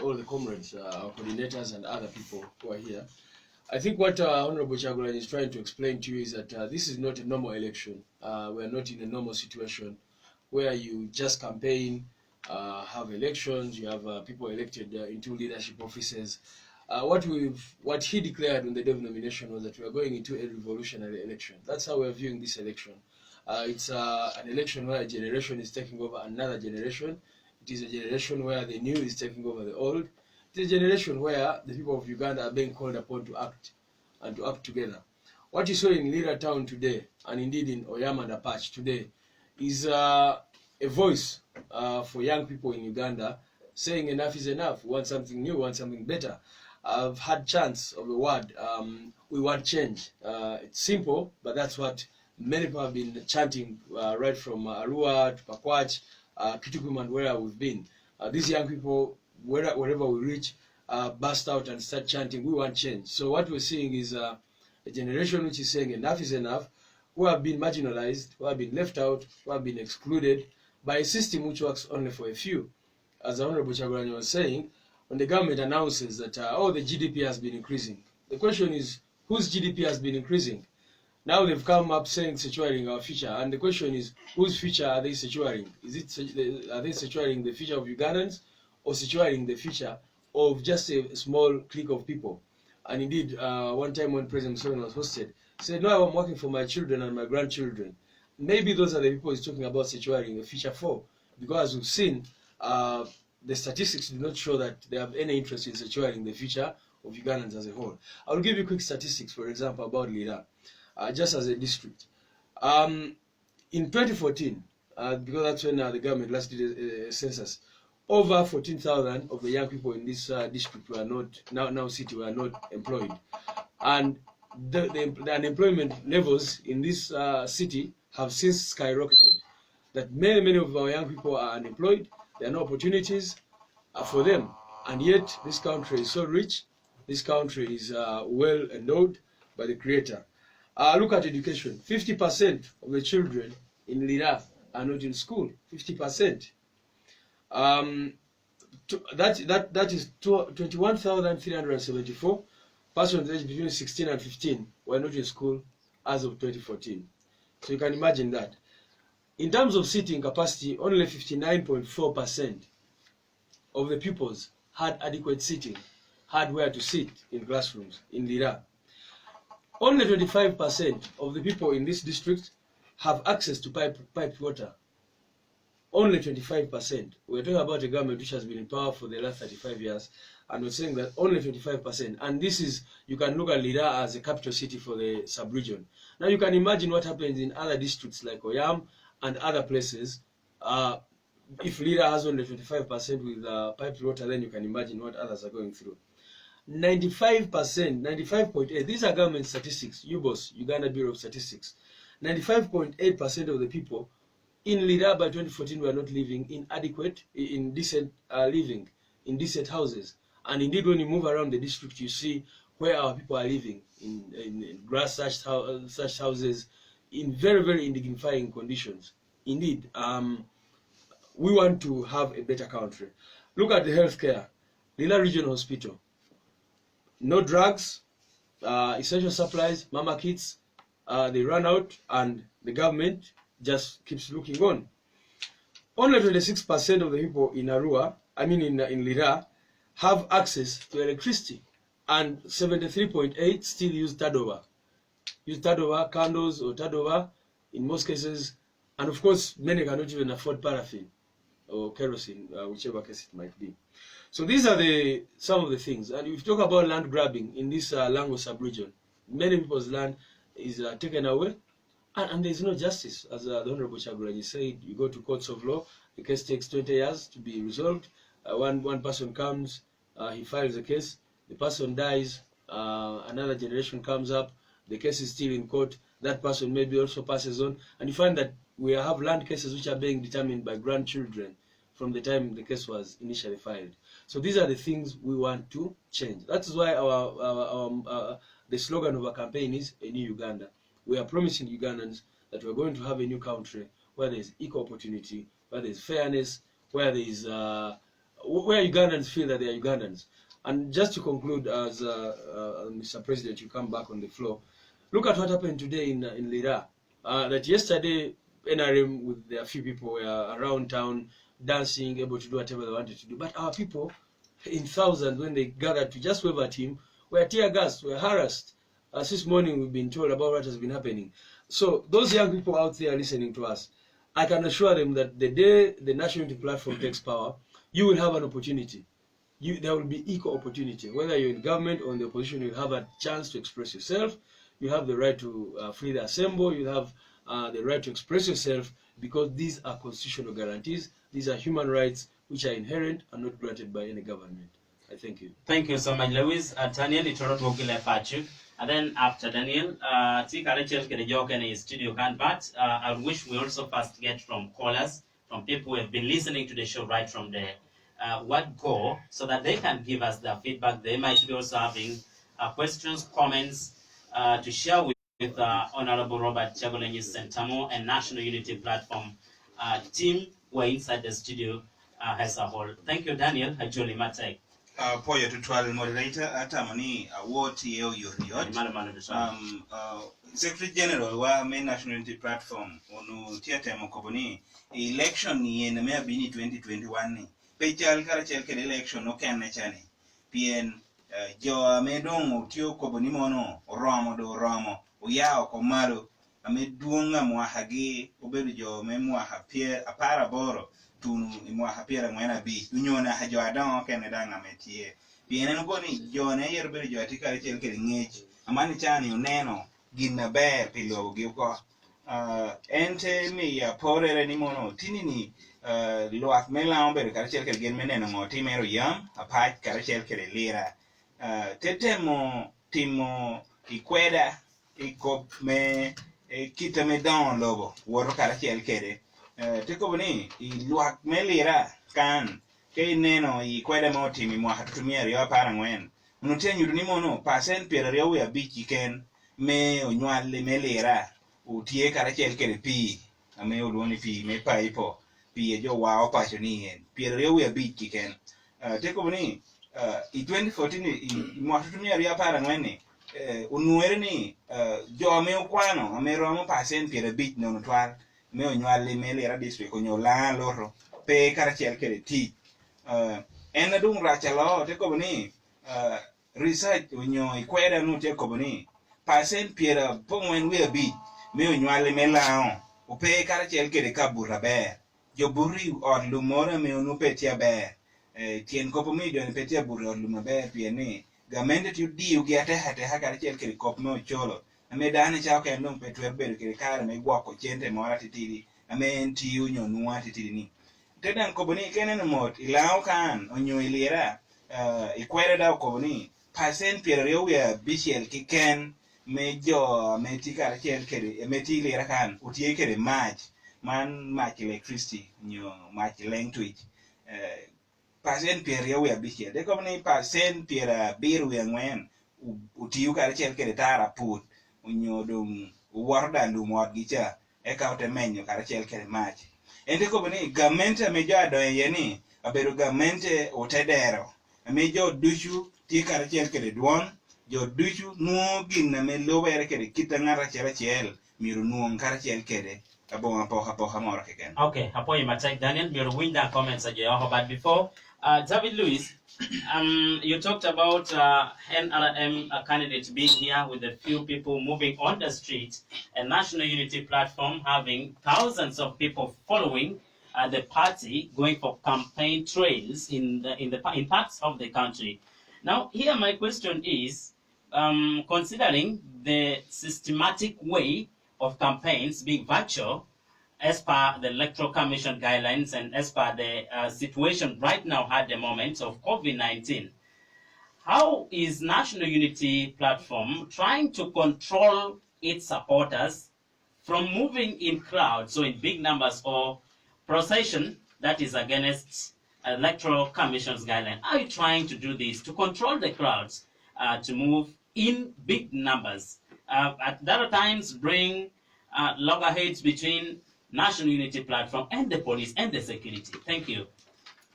all the comrades, our coordinators, and other people who are here. I think what Honorable Kyagulanyi is trying to explain to you is that this is not a normal election. We are not in a normal situation where you just campaign, have elections, you have people elected into leadership offices. What he declared on the day of nomination was that we are going into a revolutionary election. That's how we are viewing this election. It's an election where a generation is taking over another generation. It is a generation where the new is taking over the old. It is a generation where the people of Uganda are being called upon to act, and to act together. What you saw in Lira town today, and indeed in Oyama and Apache today, is a voice for young people in Uganda saying enough is enough. We want something new, we want something better. I've had chance of the word, we want change. It's simple, but that's what many people have been chanting right from Arua to Pakwach, Kitukum, and where we've been. These young people, wherever we reach, burst out and start chanting, we want change. So what we're seeing is a generation which is saying enough is enough, who have been marginalized, who have been left out, who have been excluded by a system which works only for a few. As Honorable Kyagulanyi was saying, when the government announces that, oh, the GDP has been increasing, the question is, whose GDP has been increasing? Now they've come up saying securing our future, and the question is, whose future are they securing? Are they securing the future of Ugandans, or securing the future of just a small clique of people? And indeed, one time when President Museveni was hosted, he said, no, I'm working for my children and my grandchildren. Maybe those are the people he's talking about securing a future for, because as we've seen, the statistics do not show that they have any interest in securing the future of Ugandans as a whole. I'll give you quick statistics, for example, about Lira, just as a district. In 2014, because that's when the government last did a census, over 14,000 of the young people in this district were not, city were not employed. And the unemployment levels in this city have since skyrocketed. That many of our young people are unemployed. There are no opportunities for them. And yet, this country is so rich. This country is well endowed by the Creator. Look at education. 50% of the children in Lira are not in school. 50%. That is 21,374 persons aged between 16 and 15 were not in school as of 2014. So you can imagine that. In terms of seating capacity, only 59.4% of the pupils had adequate seating, had where to sit in classrooms in Lira. Only 25% of the people in this district have access to piped water. only 25%. We're talking about a government which has been in power for the last 35 years, and we're saying that only 25%. And this is, you can look at Lira as a capital city for the sub-region. Now you can imagine what happens in other districts like Oyam and other places. If Lira has only 25% with piped water, then you can imagine what others are going through. 95%, 95.8%, these are government statistics, UBOS, Uganda Bureau of Statistics. 95.8% of the people in Lira by 2014 were not living in adequate, in decent living, in decent houses. And indeed, when you move around the district, you see where our people are living in grass-thatched houses, in very, very indignifying conditions. Indeed, we want to have a better country. Look at the healthcare. Lira Regional Hospital. No drugs, essential supplies, mama kits, they run out, and the government just keeps looking on. Only 26% of the people in Arua, in Lira, have access to electricity, and 73.8% still use Tadova. Use Tadova, candles or Tadova in most cases, and of course many cannot even afford paraffin or kerosene, whichever case it might be. So these are some of the things. And if you talk about land grabbing in this Lango Sub-Region, many people's land is taken away, and there is no justice. As the Honorable Kyagulanyi said, you go to courts of law, the case takes 20 years to be resolved. One person comes, he files a case, the person dies, another generation comes up, the case is still in court, that person maybe also passes on, and you find that we have land cases which are being determined by grandchildren from the time the case was initially filed. So these are the things we want to change. That is why the slogan of our campaign is a new Uganda. We are promising Ugandans that we're going to have a new country where there is equal opportunity, where there is fairness, where there is where Ugandans feel that they are Ugandans. And just to conclude, as Mr. President, you come back on the floor. Look at what happened today in Lira. That yesterday, NRM with their few people were around town dancing, able to do whatever they wanted to do. But our people, in thousands, when they gathered to just wave at him, were tear gassed, were harassed. As this morning we've been told about what has been happening. So those young people out there listening to us, I can assure them that the day the National Unity Platform takes power, you will have an opportunity. There will be equal opportunity. Whether you're in government or in the opposition, you'll have a chance to express yourself. You have the right to freely assemble. You have the right to express yourself, because these are constitutional guarantees. These are human rights which are inherent and not granted by any government. I thank you. Thank you so much, Lewis. Daniel, and then after Daniel, studio but I wish we also first get from callers, from people who have been listening to the show right from the word go, so that they can give us their feedback. They might be also having questions, comments to share with Honorable Robert Kyagulanyi's Sentamu and National Unity Platform team who are inside the studio as a whole. Thank you, Daniel. Hajoli Matai. Poyo tutwal moderator atamani award yeo yoriot. Secretary General wa main National Unity Platform onu tiate mokoboni election ni ene me abini 2021 ni pechal karachel ke election no kan chane pien jo amedongo tio koboni mono romo do romo uyao komaro ameduonga mwahage obedo jo memwa hapie apara boro tunu imwa hapiera mwena bi unyona hajo adon kene danga metie piene no boni jone yerbe jo atikari chel ke ngech amani chani uneno ginna ber pilo gi ko ente mi ya porere ni mono tinini loak mela omber kar chel ke gen meneno ngoti mero yam apach kar chel ke lira tetemo timo ikweda ikop me kitame don lobo woro kar chel kede teko boni iluak melira kan ke neno i kwede mo timi mo hatutumia rio para ngwen unutia nyuduni mono pasen pera rio ya bichi ken me onywale melira utie karachel kede pi ame uluoni pi me paipo pi jo wao pacho ni hen pera rio ya bichi ken teko boni i 2014 mo hatutumia rio para ngwen unuere ni jo ame ukwano ame romo pasen pera bichi no nutwal me onywale melira district onyola loro pe karachel kede ti en dung rachalo te ko boni research onyo ikweda no te ko boni pasen piera pongwen we bi me onywale melao o pe karachel kede kabura be jo buri or lumore me unu petia ber tien kopo mi jo petia buri or lumo ber pieni gamende tu diu gi ate hate hakar chiel kiri kop me ocholo ame dane chao ke ndong petwer ber kiri kare me gwako chente mora titiri ame enti unyo nuwa titiri ni tedan koboni kenen mot ilaw kan onyo ilira ikwere da koboni pasen piero ya bishel kiken me jo me tikar chiel kiri me ti ilira kan utie kiri match man match electricity nyo match leng twitch pasen piero ya bishel de koboni pasen piera biru ya ngwen utiu kar chiel kiri tara put unyo dum warda ndumot gicha eka otemenyo kar chiel kiri match ende koboni gamente me jo adoye yeni abedo gamente otedero me jo dushu ti kar chiel kiri duon jo dushu nuo gina me lowere kiri kita ngara chiel miru nuo kar chiel kiri abonga poha moro keken. Okay, hapo Matek Daniel, miru winda comments ajo, but before David Lewis, you talked about NRM candidate being here with a few people moving on the street, a national unity platform having thousands of people following the party, going for campaign trails in parts of the country. Now, here my question is, considering the systematic way of campaigns being virtual, as per the Electoral Commission guidelines and as per the situation right now at the moment of COVID-19, how is National Unity Platform trying to control its supporters from moving in crowds, so in big numbers, or procession that is against Electoral Commission's guidelines? Are you trying to do this to control the crowds to move in big numbers? At other times, bring loggerheads between National Unity Platform and the police and the security. Thank you.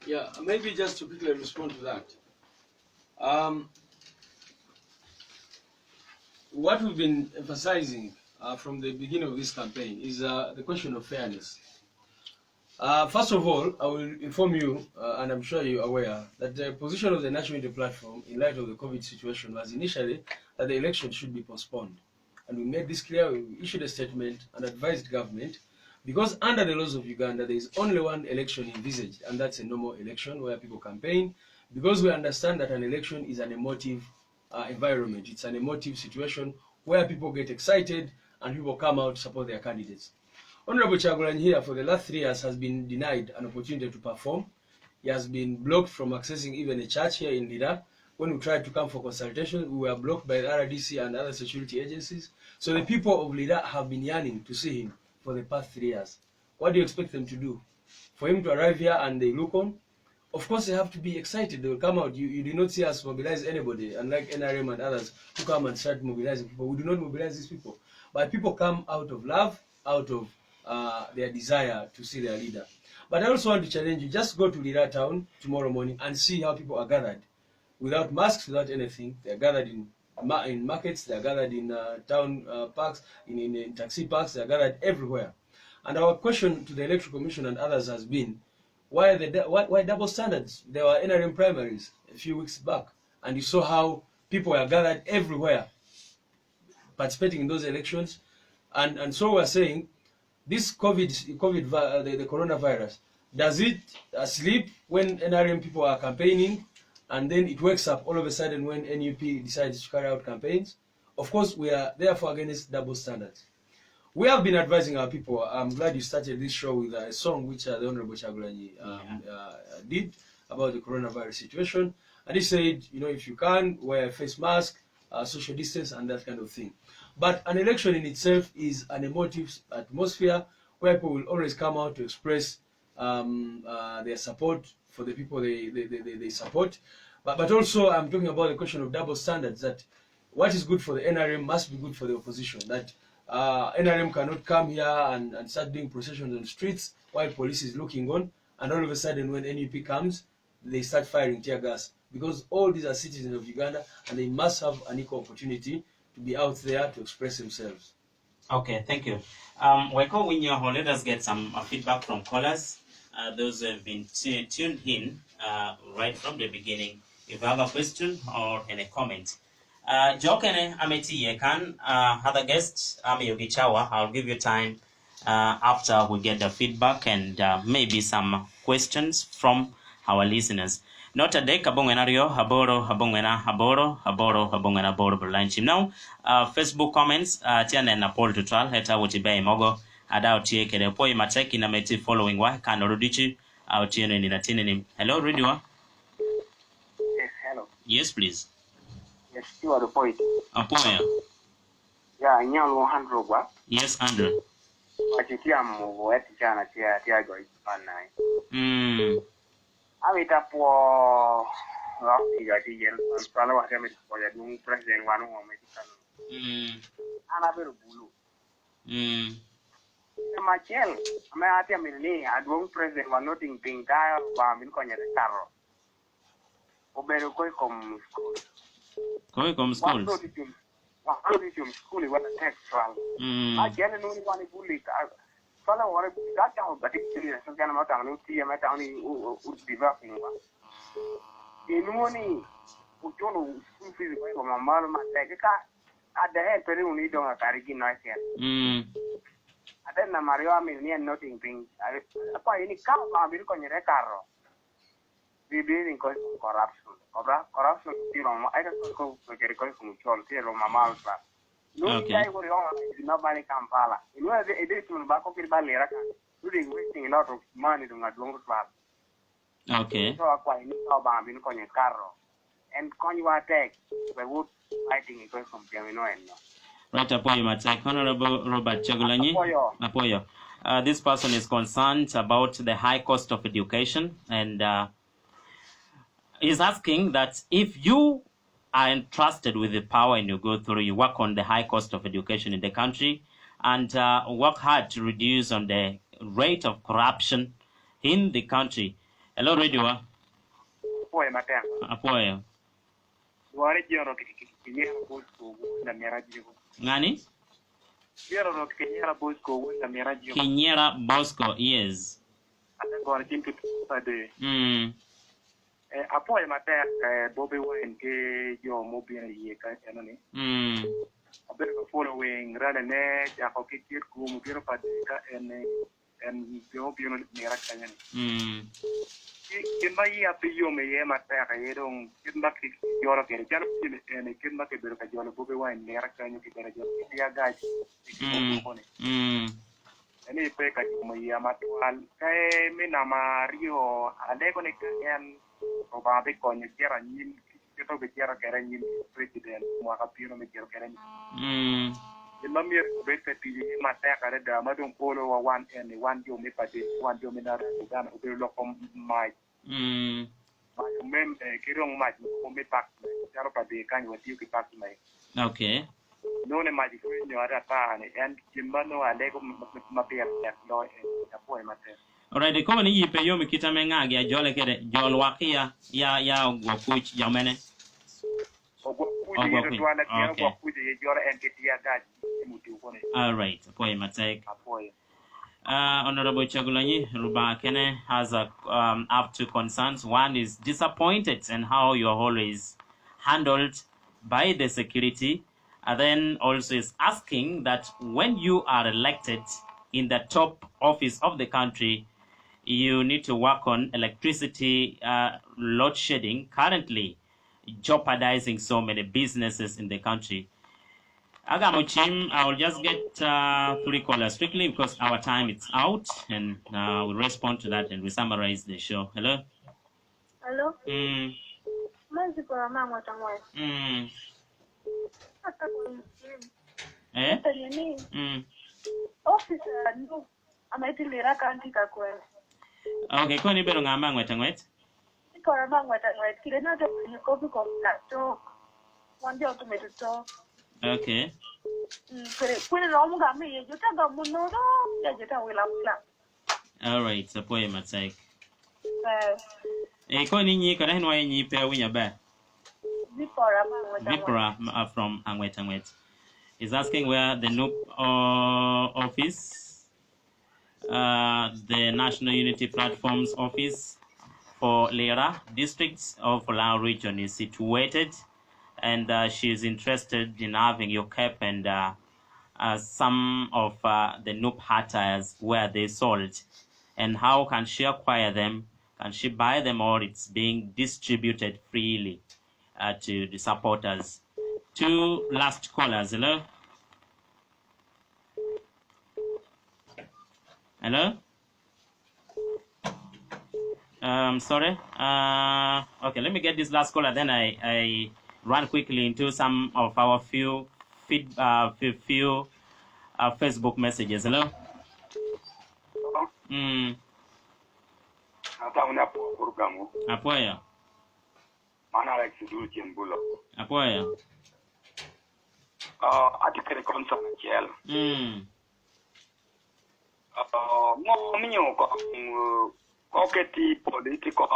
Yeah, maybe just to quickly respond to that. What we've been emphasizing from the beginning of this campaign is the question of fairness. First of all, I will inform you, and I'm sure you're aware, that the position of the National Unity Platform in light of the COVID situation was initially that the election should be postponed. And we made this clear. We issued a statement and advised government, because under the laws of Uganda, there is only one election envisaged, and that's a normal election where people campaign, because we understand that an election is an emotive environment. It's an emotive situation where people get excited and people come out to support their candidates. Honorable Kyagulanyi here for the last 3 years has been denied an opportunity to perform. He has been blocked from accessing even a church here in Lira. When we tried to come for consultation, we were blocked by the RDC and other security agencies. So the people of Lira have been yearning to see him for the past 3 years. What do you expect them to do? For him to arrive here and they look on? Of course, they have to be excited. They will come out. You did not see us mobilize anybody, unlike NRM and others who come and start mobilizing people. We do not mobilize these people. But people come out of love, out of their desire to see their leader. But I also want to challenge you. Just go to Lira town tomorrow morning and see how people are gathered. Without masks, without anything. They are gathered in markets, they are gathered in town parks, in taxi parks, they are gathered everywhere. And our question to the Electoral Commission and others has been, why double standards? There were NRM primaries a few weeks back, and you saw how people were gathered everywhere participating in those elections. And so we're saying, this the coronavirus, does it sleep when NRM people are campaigning, and then it wakes up all of a sudden when NUP decides to carry out campaigns? Of course, we are therefore against double standards. We have been advising our people. I'm glad you started this show with a song which the Honorable Kyagulanyi did about the coronavirus situation. And he said, you know, if you can, wear a face mask, social distance, and that kind of thing. But an election in itself is an emotive atmosphere where people will always come out to express their support for the people they support. But also, I'm talking about the question of double standards, that what is good for the NRM must be good for the opposition. That NRM cannot come here and start doing processions on the streets while police is looking on, and all of a sudden when NUP comes, they start firing tear gas. Because all these are citizens of Uganda, and they must have an equal opportunity to be out there to express themselves. Okay, thank you. Weko Winyoho, let us get some feedback from callers. Those who have been tuned in right from the beginning. If you have a question or any comment. Jokene Ameti Yekan, other guests, Ami Yogichawa, I'll give you time after we get the feedback and maybe some questions from our listeners. Not a day, Kabongenario, Haboro, Habongena, Haboro, Haboro, Habongena, Boro, Lunch. Now, Facebook comments, Tian and Paul to trial, Heta, what you bay mogo, Adao Tie, Kedepoi, Matek, in a meti following one, can Rudichi, our Tien in a tin. Hello, Radio. Yes, hello. Yes, please. Yes, you are the point. Apoya. Yeah, Nyam 100 what? Yes, Andrew. What you am what Jana Tiago is fine. I mean, up for Rocky, I think, and follow what I'm for the new president, one woman, and I will blue. My child, I'm at a million, I don't president, one nothing being tired of in Conya Carro. Obey come school. Come school. One school, what a text trial. I get only one bully. Follow what that out, but it's some kind of town, would be developing one. In morning, who told school fees away from my mother, my at the head, Peru need on a carriage nice here. I then Mario, I mean, nothing thing. I any cow, I'll be on your car. We being corruption. Corruption, I don't go to get a call from Chol, my mouth. No guy will nobody Kampala. You know, it is to back up in Lira As, wasting a lot of money to not long club. Okay. So I quite need how I'm in Conya Carro. And Conua attack, the wood fighting a call from Piano. Right, Apoyo Matek. Honorable Robert Kyagulanyi. Apoyo. This person is concerned about the high cost of education and is asking that if you are entrusted with the power and you go through, you work on the high cost of education in the country and work hard to reduce on the rate of corruption in the country. Hello, Radio. Apoyo. Nani? Kinyera Bosco, yes. Apoya Matek, Bobi Wine, your mobile year, a bit of following, run a net, a hockey kid, Kum, Giropatica, and the opium Miracan. In my year, you may Matek, I don't get back your and a kid back a bit of a Bobi Wine, Miracan, you get a guy. And if I got my Yamatuan, Mina Mario, and they're going to probably con you get a new president, Wakapino Mikirkan. The Mamir better to my attack at the Madam Polo one and the one you make one dominant than will look on my. My mem, Kirong might me back, Jarapadi, kind of you back to me. Okay. No, magic in your other time, and Jimbano and Lego Mapia, law and appointment. Alright, the company you pay you Mikita Mengagia, Jolake, Jolwakia, ya Wakuch, Yamene. Alright, appointment. Honorable Kyagulanyi, Ruba Kene has up two concerns. One is disappointed in how you are always handled by the security. And then also is asking that when you are elected in the top office of the country, you need to work on electricity load shedding, currently jeopardizing so many businesses in the country. Agamuchim, I will just get 3 callers quickly because our time is out, and we'll respond to that and we summarize the show. Hello? Hello? Officer, no. I'm at the Lira As. Okay, ko ni bero ngama ngwetangwet? Ko ngama ngwetangwet. Kile na to ni copy of that talk. One day automated talk. Okay. Kare kwini no mu ngame ye jota ga muno no ya jota wila. All right, Apoyo Matek. Ko ni nyi kana hino nyi pe winya ba? Vipora from Angwetangwet. Is asking where the NUP office, the National Unity Platform's office for Lira districts of Lango region is situated, and she is interested in having your cap and some of the noob attires where they sold, and how can she acquire them? Can she buy them, or it's being distributed freely to the supporters? Two last callers. Hello. Hello. Sorry. Okay, let me get this last caller. Then I run quickly into some of our few Facebook messages. Hello. Apoya. Apoya. Cockety political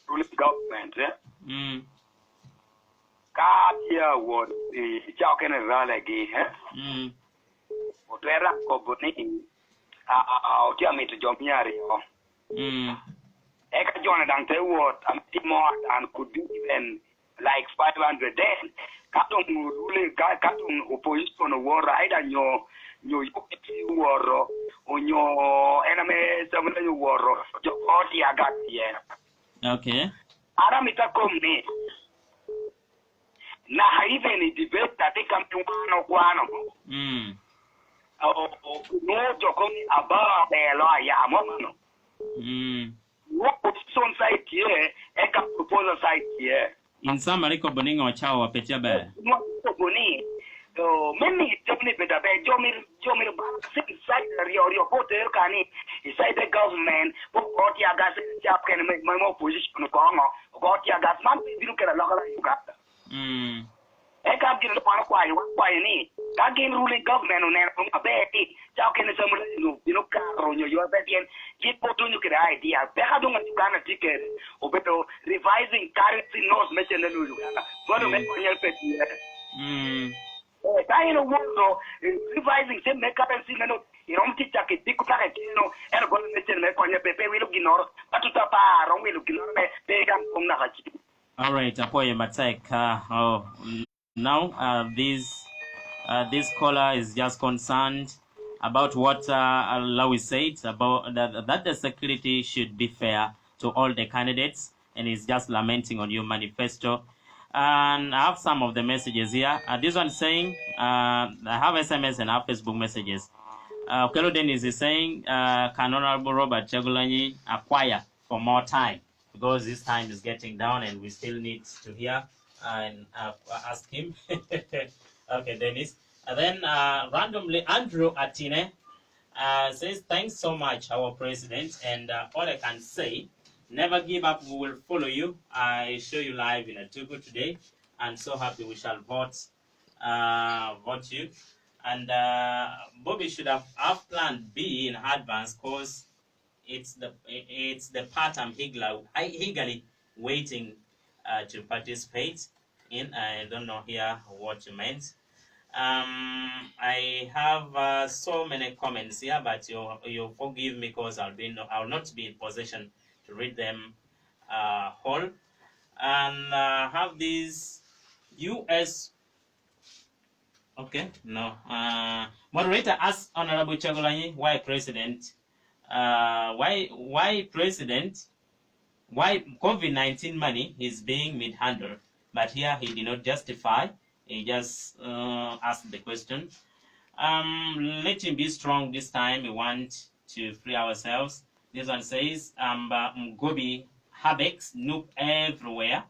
ruling government. Katia was the Chauken Raleigh. Otera Kobuni, Tiamit Jomiario. Eka Jonathan Teward and Timor and could be even like 500 days. Katum ruling Katum opposition war right and your war on your enemy, some of your war, your party I got here. Okay. Aramita Company. Na even debate that they come to one. No joking about the lawyer. What position site here, Eka proposal site here. In some Mariko Boningo Chao Petia Bear. Not so Boni. Many definitely better. Jomir side your hotel can inside the government, but got your gas can make my more position of Congo, got your gas man, you look at a local Uganda. I can't get the one why any. Can't get ruling government on a bed. How can someone car on your Bettian get put on your idea? Better don't you can a ticket or better revising currency notes mentioned in Uganda. What to make on your pet? I know what revising same currency note. You don't teach a kid, and go to make on your paper. We look in order, but to tap around, we look in order. They can come now. All right, Apoya Matek. Now, this caller is just concerned about what Lawi said about that the security should be fair to all the candidates, and is just lamenting on your manifesto. And I have some of the messages here. This one saying, I have SMS and I have Facebook messages. Kelo Dennis is saying, can Honorable Robert Kyagulanyi acquire for more time? Because this time is getting down and we still need to hear and ask him. Okay, Dennis. And then randomly, Andrew Atine says, thanks so much, our president. And all I can say, never give up, we will follow you. I show you live in Atugu today. And so happy we shall vote you. And Bobby should have plan B in advance, because it's the part I'm eagerly waiting to participate in. I don't know here what you meant. I have so many comments here, but you forgive me because I'll not be in position to read them whole. And have these US. Okay, no. Moderator asks Honorable Kyagulanyi, why president? Why president? Why COVID-19 money is being mishandled? But here he did not justify. He just asked the question. Let him be strong this time. We want to free ourselves. This one says, Mgobi Habex, noob everywhere.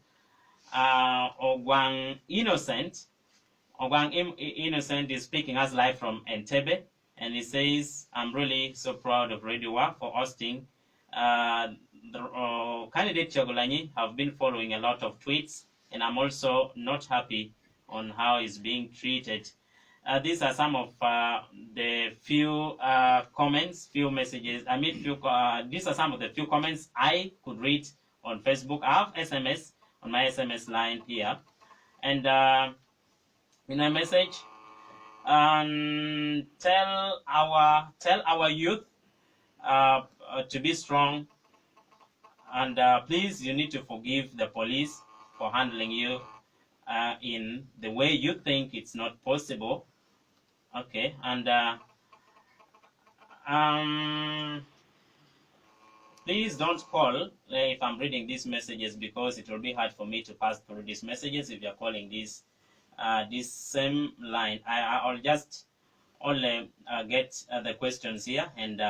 Ogwang Innocent. Ogwang Innocent is speaking us live from Entebbe. And he says, I'm really so proud of Radio Wa for hosting. The candidate Kyagulanyi have been following a lot of tweets, and I'm also not happy on how he's being treated. These are some of the few comments, few messages. These are some of the few comments I could read on Facebook. I have SMS on my SMS line here, and in a message, tell our youth to be strong, and please, you need to forgive the police for handling you in the way you think it's not possible. Okay, and please don't call if I'm reading these messages, because it will be hard for me to pass through these messages if you're calling this same line. I'll just only get the questions here. And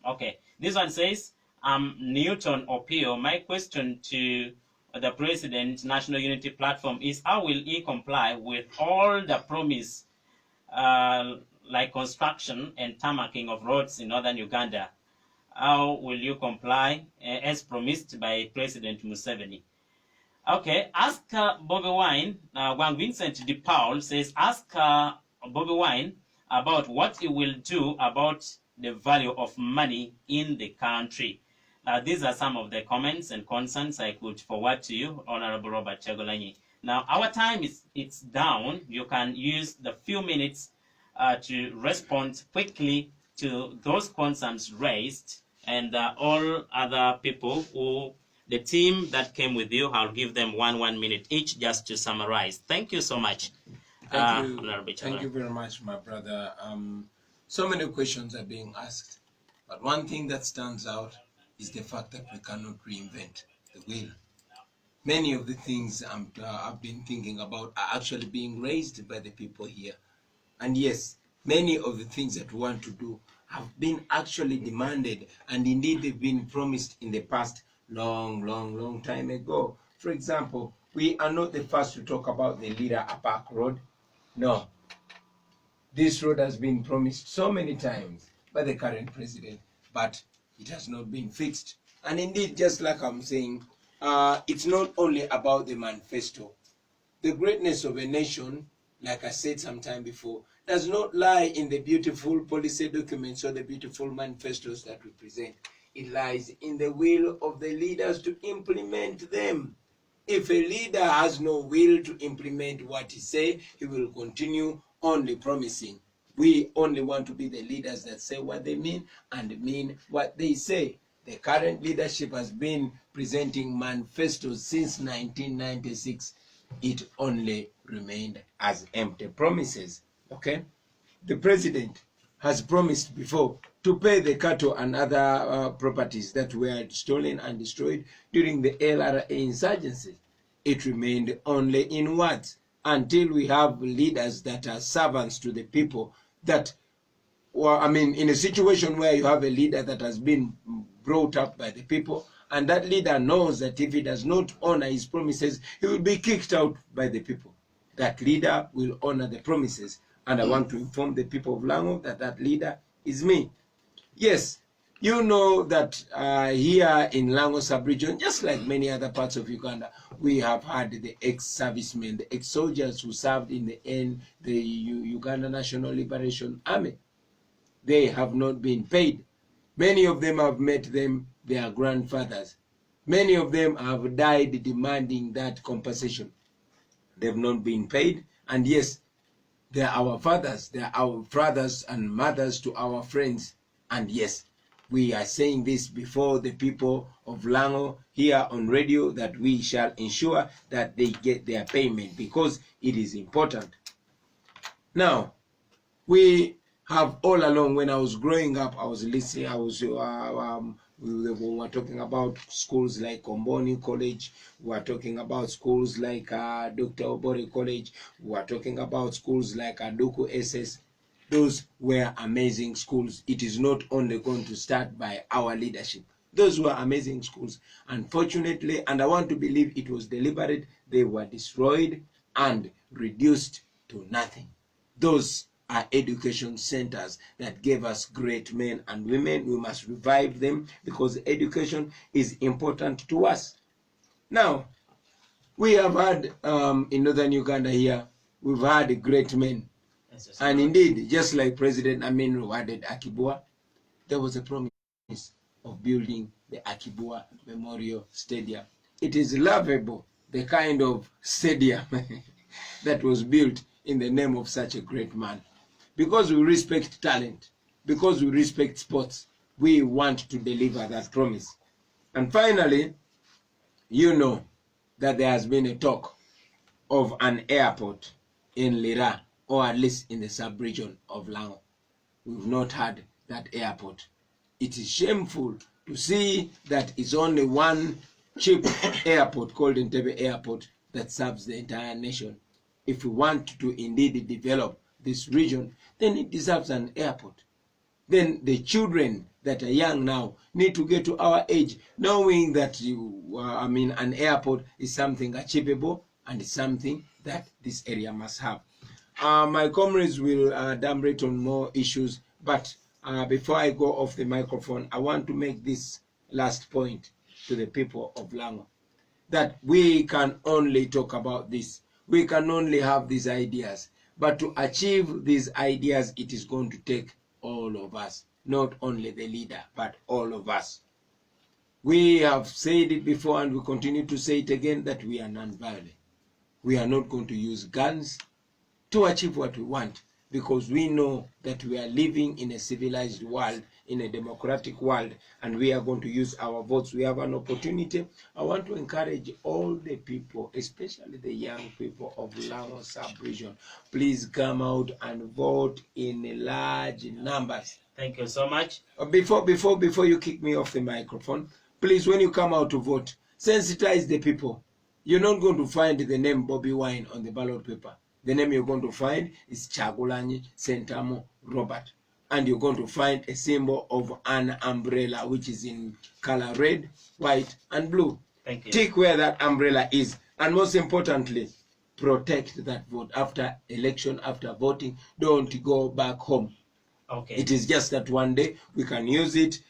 okay, this one says, Newton Opio. My question to the President National Unity Platform is, how will he comply with all the promise, like construction and tarmacking of roads in northern Uganda? How will you comply as promised by President Museveni? Okay, ask Bobi Wine. Juan Vincent de Paul says, ask Bobi Wine about what he will do about the value of money in the country. These are some of the comments and concerns I could forward to you, Honorable Robert Kyagulanyi. Now, our time it's down. You can use the few minutes to respond quickly to those concerns raised, and all other people who, the team that came with you, I'll give them 1 minute each just to summarize. Thank you so much. Thank you very much, my brother. So many questions are being asked, but one thing that stands out is the fact that we cannot reinvent the wheel. Many of the things I've been thinking about are actually being raised by the people here. And yes, many of the things that we want to do have been actually demanded, and indeed they've been promised in the past long time ago. For example, we are not the first to talk about the Lira As road. No. This road has been promised so many times by the current president, but it has not been fixed. And indeed, just like I'm saying, it's not only about the manifesto. The greatness of a nation, like I said some time before, does not lie in the beautiful policy documents or the beautiful manifestos that we present. It lies in the will of the leaders to implement them. If a leader has no will to implement what he says, he will continue only promising. We only want to be the leaders that say what they mean and mean what they say. The current leadership has been presenting manifestos since 1996. It only remained as empty promises. Okay? The president has promised before to pay the cattle and other properties that were stolen and destroyed during the LRA insurgency. It remained only in words until we have leaders that are servants to the people, that, well, I mean, in a situation where you have a leader that has been brought up by the people, and that leader knows that if he does not honor his promises, he will be kicked out by the people. That leader will honor the promises. And I want to inform the people of Lango that that leader is me. Yes, you know that here in Lango Sub-Region, just like many other parts of Uganda, we have had the ex-servicemen, the ex-soldiers who served in the Uganda National Liberation Army. They have not been paid. Many of them have met their grandfathers. Many of them have died demanding that compensation. They've not been paid. And yes, they are our fathers. They are our brothers and mothers to our friends. And yes, we are saying this before the people of Lango here on radio, that we shall ensure that they get their payment, because it is important. Now, we have all along, when I was growing up, I was listening, we were talking about schools like Komboni College, we were talking about schools like Dr. Obore College, we were talking about schools like Aduku SS. Those were amazing schools. It is not only going to start by our leadership. Those were amazing schools. Unfortunately, and I want to believe it was deliberate, they were destroyed and reduced to nothing. Those are education centers that gave us great men and women. We must revive them, because education is important to us. Now, we have had in northern Uganda here, we've had great men. And indeed, just like President Amin rewarded Akibua, there was a promise of building the Akibua Memorial Stadium. It is lovable, the kind of stadium that was built in the name of such a great man. Because we respect talent, because we respect sports, we want to deliver that promise. And finally, you know that there has been a talk of an airport in Lira or at least in the sub-region of Lango. We've not had that airport. It is shameful to see that it's only one cheap airport called Entebbe Airport that serves the entire nation. If we want to indeed develop this region, then it deserves an airport. Then the children that are young now need to get to our age, knowing that an airport is something achievable and is something that this area must have. My comrades will elaborate on more issues, but before I go off the microphone, I want to make this last point to the people of Lango, that we can only talk about this. We can only have these ideas, but to achieve these ideas, it is going to take all of us, not only the leader, but all of us. We have said it before and we continue to say it again, that we are non-violent. We are not going to use guns to achieve what we want, because we know that we are living in a civilized world, in a democratic world, and we are going to use our votes. We have an opportunity. I want to encourage all the people, especially the young people of Lango Sub-Region, please come out and vote in large numbers. Thank you so much. Before you kick me off the microphone, please, when you come out to vote, sensitize the people. You're not going to find the name Bobi Wine on the ballot paper. The name you're going to find is Kyagulanyi, Sentamu, Robert. And you're going to find a symbol of an umbrella, which is in color red, white, and blue. Thank you. Take where that umbrella is. And most importantly, protect that vote. After election, after voting, don't go back home. Okay. It is just that one day we can use it,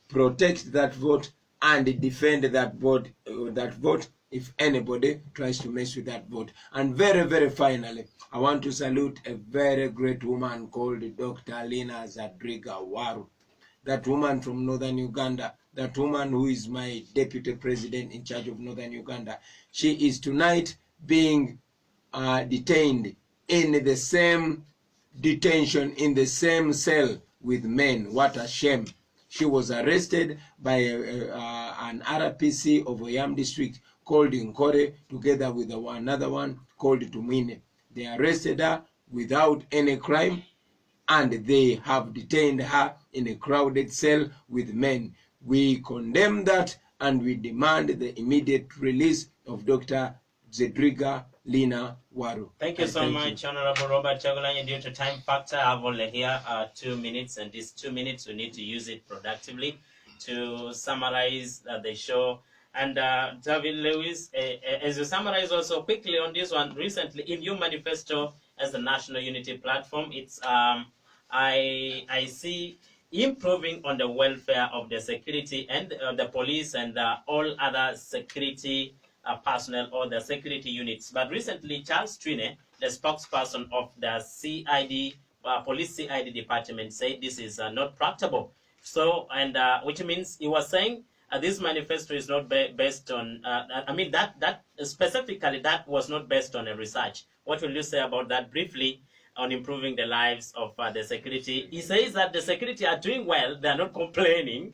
protect that vote, and defend that vote if anybody tries to mess with that vote. And very, very finally, I want to salute a very great woman called Dr. Lira As. That woman from northern Uganda, that woman who is my deputy president in charge of northern Uganda. She is tonight being detained in the same detention, in the same cell with men. What a shame. She was arrested by an RPC of Oyam district called Nkore, together with another one called Tumine. They arrested her without any crime, and they have detained her in a crowded cell with men. We condemn that, and we demand the immediate release of Dr. Zedriga Lina Waru. Thank you so much, Honorable Robert Kyagulanyi. Due to time factor, I have only here 2 minutes, and these 2 minutes we need to use it productively to summarize the show. And David Lewis, as you summarize also quickly on this one, recently in your manifesto as the National Unity Platform, it's I see improving on the welfare of the security and the police and all other security personnel or the security units. But recently, Charles Twine, the spokesperson of the CID, police CID department, said this is not practicable. So, and which means he was saying this manifesto is not based on, that specifically, that was not based on a research. What will you say about that briefly on improving the lives of the security? He says that the security are doing well, they are not complaining.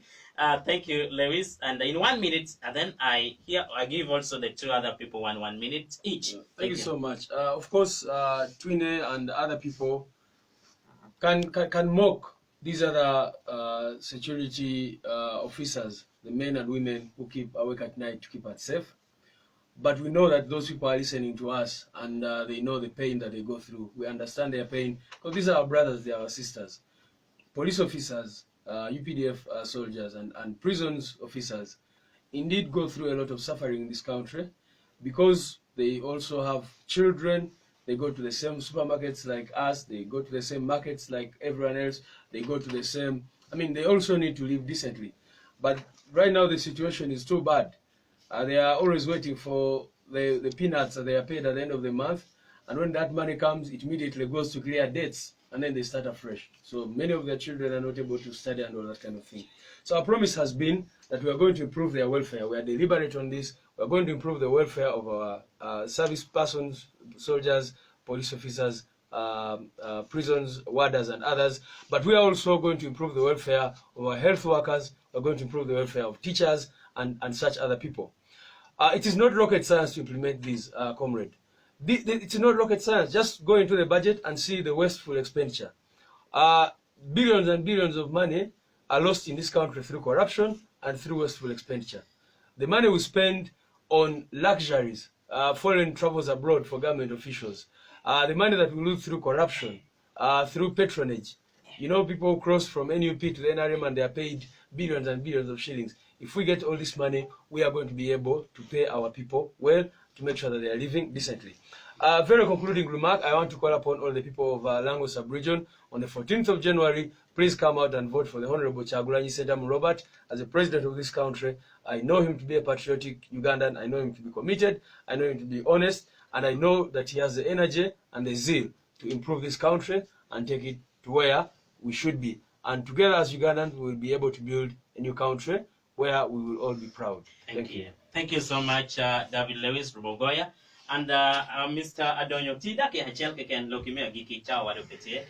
Thank you, Lewis. And in 1 minute, and then I give also the two other people 1 minute each. Thank you so much. Of course, Twine and other people can mock these other security officers, the men and women who keep awake at night to keep us safe. But we know that those people are listening to us, and they know the pain that they go through. We understand their pain, because these are our brothers, they are our sisters. Police officers, UPDF soldiers, and prisons officers indeed go through a lot of suffering in this country, because they also have children. They go to the same supermarkets like us. They go to the same markets like everyone else. They go to the same, they also need to live decently. But right now the situation is too bad. They are always waiting for the peanuts that they are paid at the end of the month. And when that money comes, it immediately goes to clear debts, and then they start afresh. So many of their children are not able to study and all that kind of thing. So our promise has been that we are going to improve their welfare. We are deliberate on this. We are going to improve the welfare of our service persons, soldiers, police officers, prisons, warders, and others. But we are also going to improve the welfare of our health workers. We are going to improve the welfare of teachers and such other people. It is not rocket science to implement these, comrade. It's not rocket science. Just go into the budget and see the wasteful expenditure. Billions and billions of money are lost in this country through corruption and through wasteful expenditure. The money we spend on luxuries, foreign travels abroad for government officials, the money that we lose through corruption, through patronage. You know, people cross from NUP to the NRM and they are paid billions and billions of shillings. If we get all this money, we are going to be able to pay our people well, to make sure that they are living decently. Very concluding remark, I want to call upon all the people of Lango Sub-Region on the 14th of January, please come out and vote for the Honorable Kyagulanyi Sentamu Robert as the president of this country. I know him to be a patriotic Ugandan, I know him to be committed, I know him to be honest, and I know that he has the energy and the zeal to improve this country and take it to where we should be. And together as Ugandans, we will be able to build a new country where we will all be proud. Thank you. Thank you so much, David Lewis Rubogoya. And Mr. Adonyo Tida ke hachel ke ken lokime agiki cha wado pete.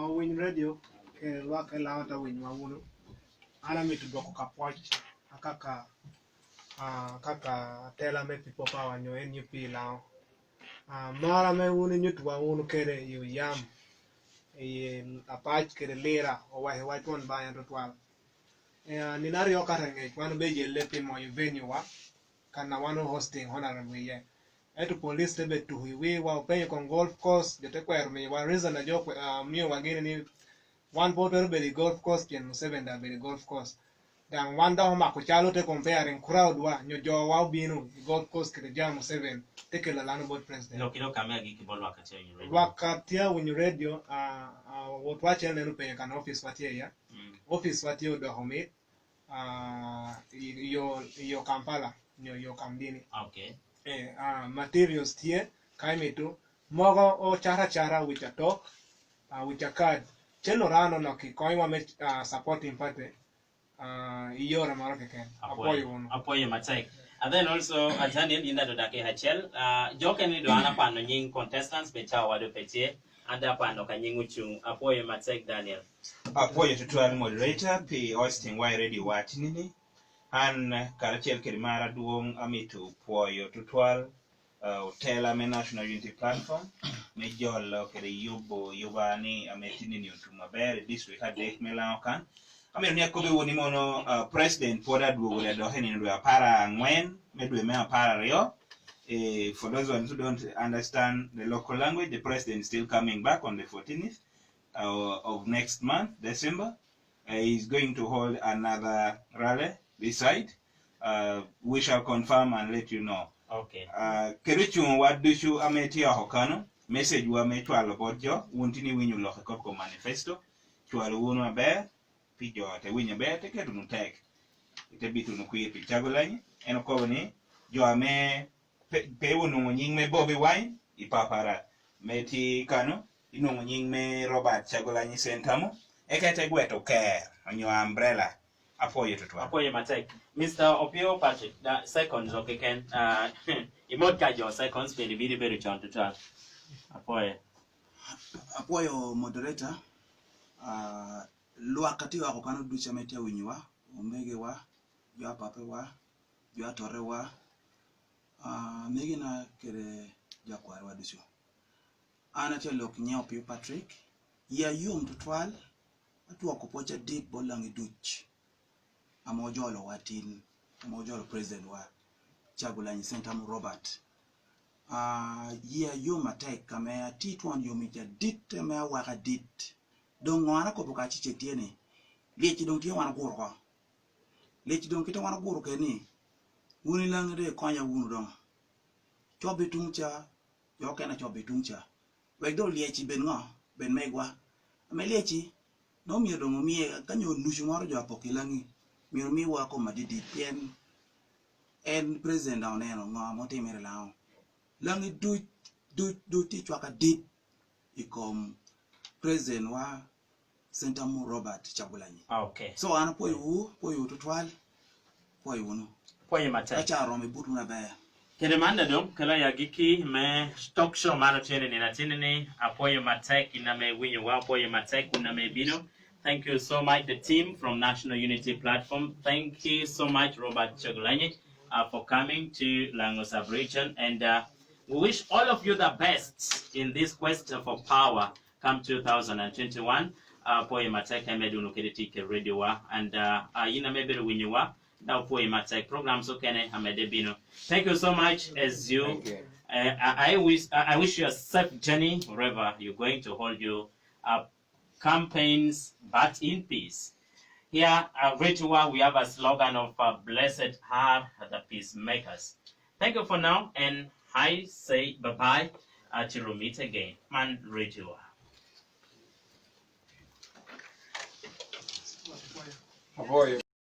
Win radio ke wake lawata win wawuno. Ana mitu doko kapoch akaka kaka tela me people power nyo NUP lao. Mara me wuni nyutu wawuno kere yu yam. Apach kere Lira o wahe wachon bayan rotwal. Ninari okarenge wanu beje lepi mo yu venue wa. Kana wanu hosting honorable ye. Etu police tebe tuhiwi wa upenye kon golf course jete kweru mi wa reason na jo miyo wagini ni one voter beli golf course jen musevenda beli golf course dan wanda homa kuchalo te comparing crowd wa nyojo wa binu golf course kete jamu 7 teke la lano board president No kilo kame agiki bol wakatia yu radio. wakatia winyu radio what wache nenu penye kan office watia ya office watia udo homit yo Kampala yo Kamdini. Okay. Materials tie kaimitu mogo o chara which a talk which a card cheno rano no ki koima me supporting party iyora maroke ken apoyo matai. And then also Ataniel in that dake hachel jokeni do ana pano nying contestants becha wado pete anda pano kanyingu chung apoyo matai Daniel apoyo tutual moderator p hosting y radio watinini an karachel kerimara duong amitu puoyo tutual tela me national unity platform me jolo kere yubo yubani ametini ni utuma bere district hadek melao kan amir ni akobe woni mono president poda duogo le doheni ndo apara ngwen medwe me apara rio for those ones who don't understand the local language, the president is still coming back on the 14th of next month, December. He's going to hold another rally this side. We shall confirm and let you know. Okay. Kerichu wadushu ametia hokano. Message wa metu alobotjo. Untini winyu loke kopko manifesto. Chualu wunu abe. Pijo te winyu abe. Teke tunutek. Ite bitu nukuye pi Kyagulanyi. Eno kowani. Jo ame pe wunu nying me Bobi Wine. Ipapara. Meti kano. Inu nying me Robert Kyagulanyi Sentamu. Ekete gweto care. Onyo umbrella. Apoye tutuwa. Apoye matek. Mr. Opio Patrick, the seconds okay can emote kajo seconds peli bidi beri chon tutuwa. Apoyo moderator. Lua kati wa kukano ducha metia winywa. Umege wa. Jua pape wa. Jua tore wa. Mege na kere jakwari wa ducho. Anatia lok nye Opio Patrick. Ya yu mtutuwal. Atu wakupocha dit bolangi duch. Amojolo watin. Amojolo president wa Kyagulanyi Sentamu Robert. Yeah, you matek kame titwan yomija dit me waka dit. Dong wana ko buka chiche tiene. Lechi dong tie wana gurko. Lechi dong kita wana gurko ni. Wuni lang de konya wunu dong. Chobe tungcha, yoke na chobe tungcha. Wegdo lechi ben ngo, ben megwa. Ame lechi no mi dong mi kanyo nushu ngoro jo apokilangi. Mi wako madidi pien en president down there ngo mote mere lao. Langi do ti chwaka dit ikom president wa Sentamu Robert Kyagulanyi. Okay. So ana poyo tutwal poyo no. Poyo matek. Acha rome butu na ba. Kede manda dom kala ya giki me talk show mara chene ni natinene apoyo matek ina me winyo wa apoyo matek una me bino. Thank you so much, the team from National Unity Platform. Thank you so much, Robert Kyagulanyi, for coming to Lango Sub-Region. And We wish all of you the best in this quest for power come 2021. Poe mateka medu nukeditike radio wa and ina mebere winyiwa now poe mateka programs okene amedebino. Thank you so much as you. I wish you a safe journey wherever you're going to hold your campaigns, but in peace. Here at Radio we have a slogan of blessed are the peacemakers. Thank you for now, and I say bye-bye till we meet again. Man Radio. Avoid.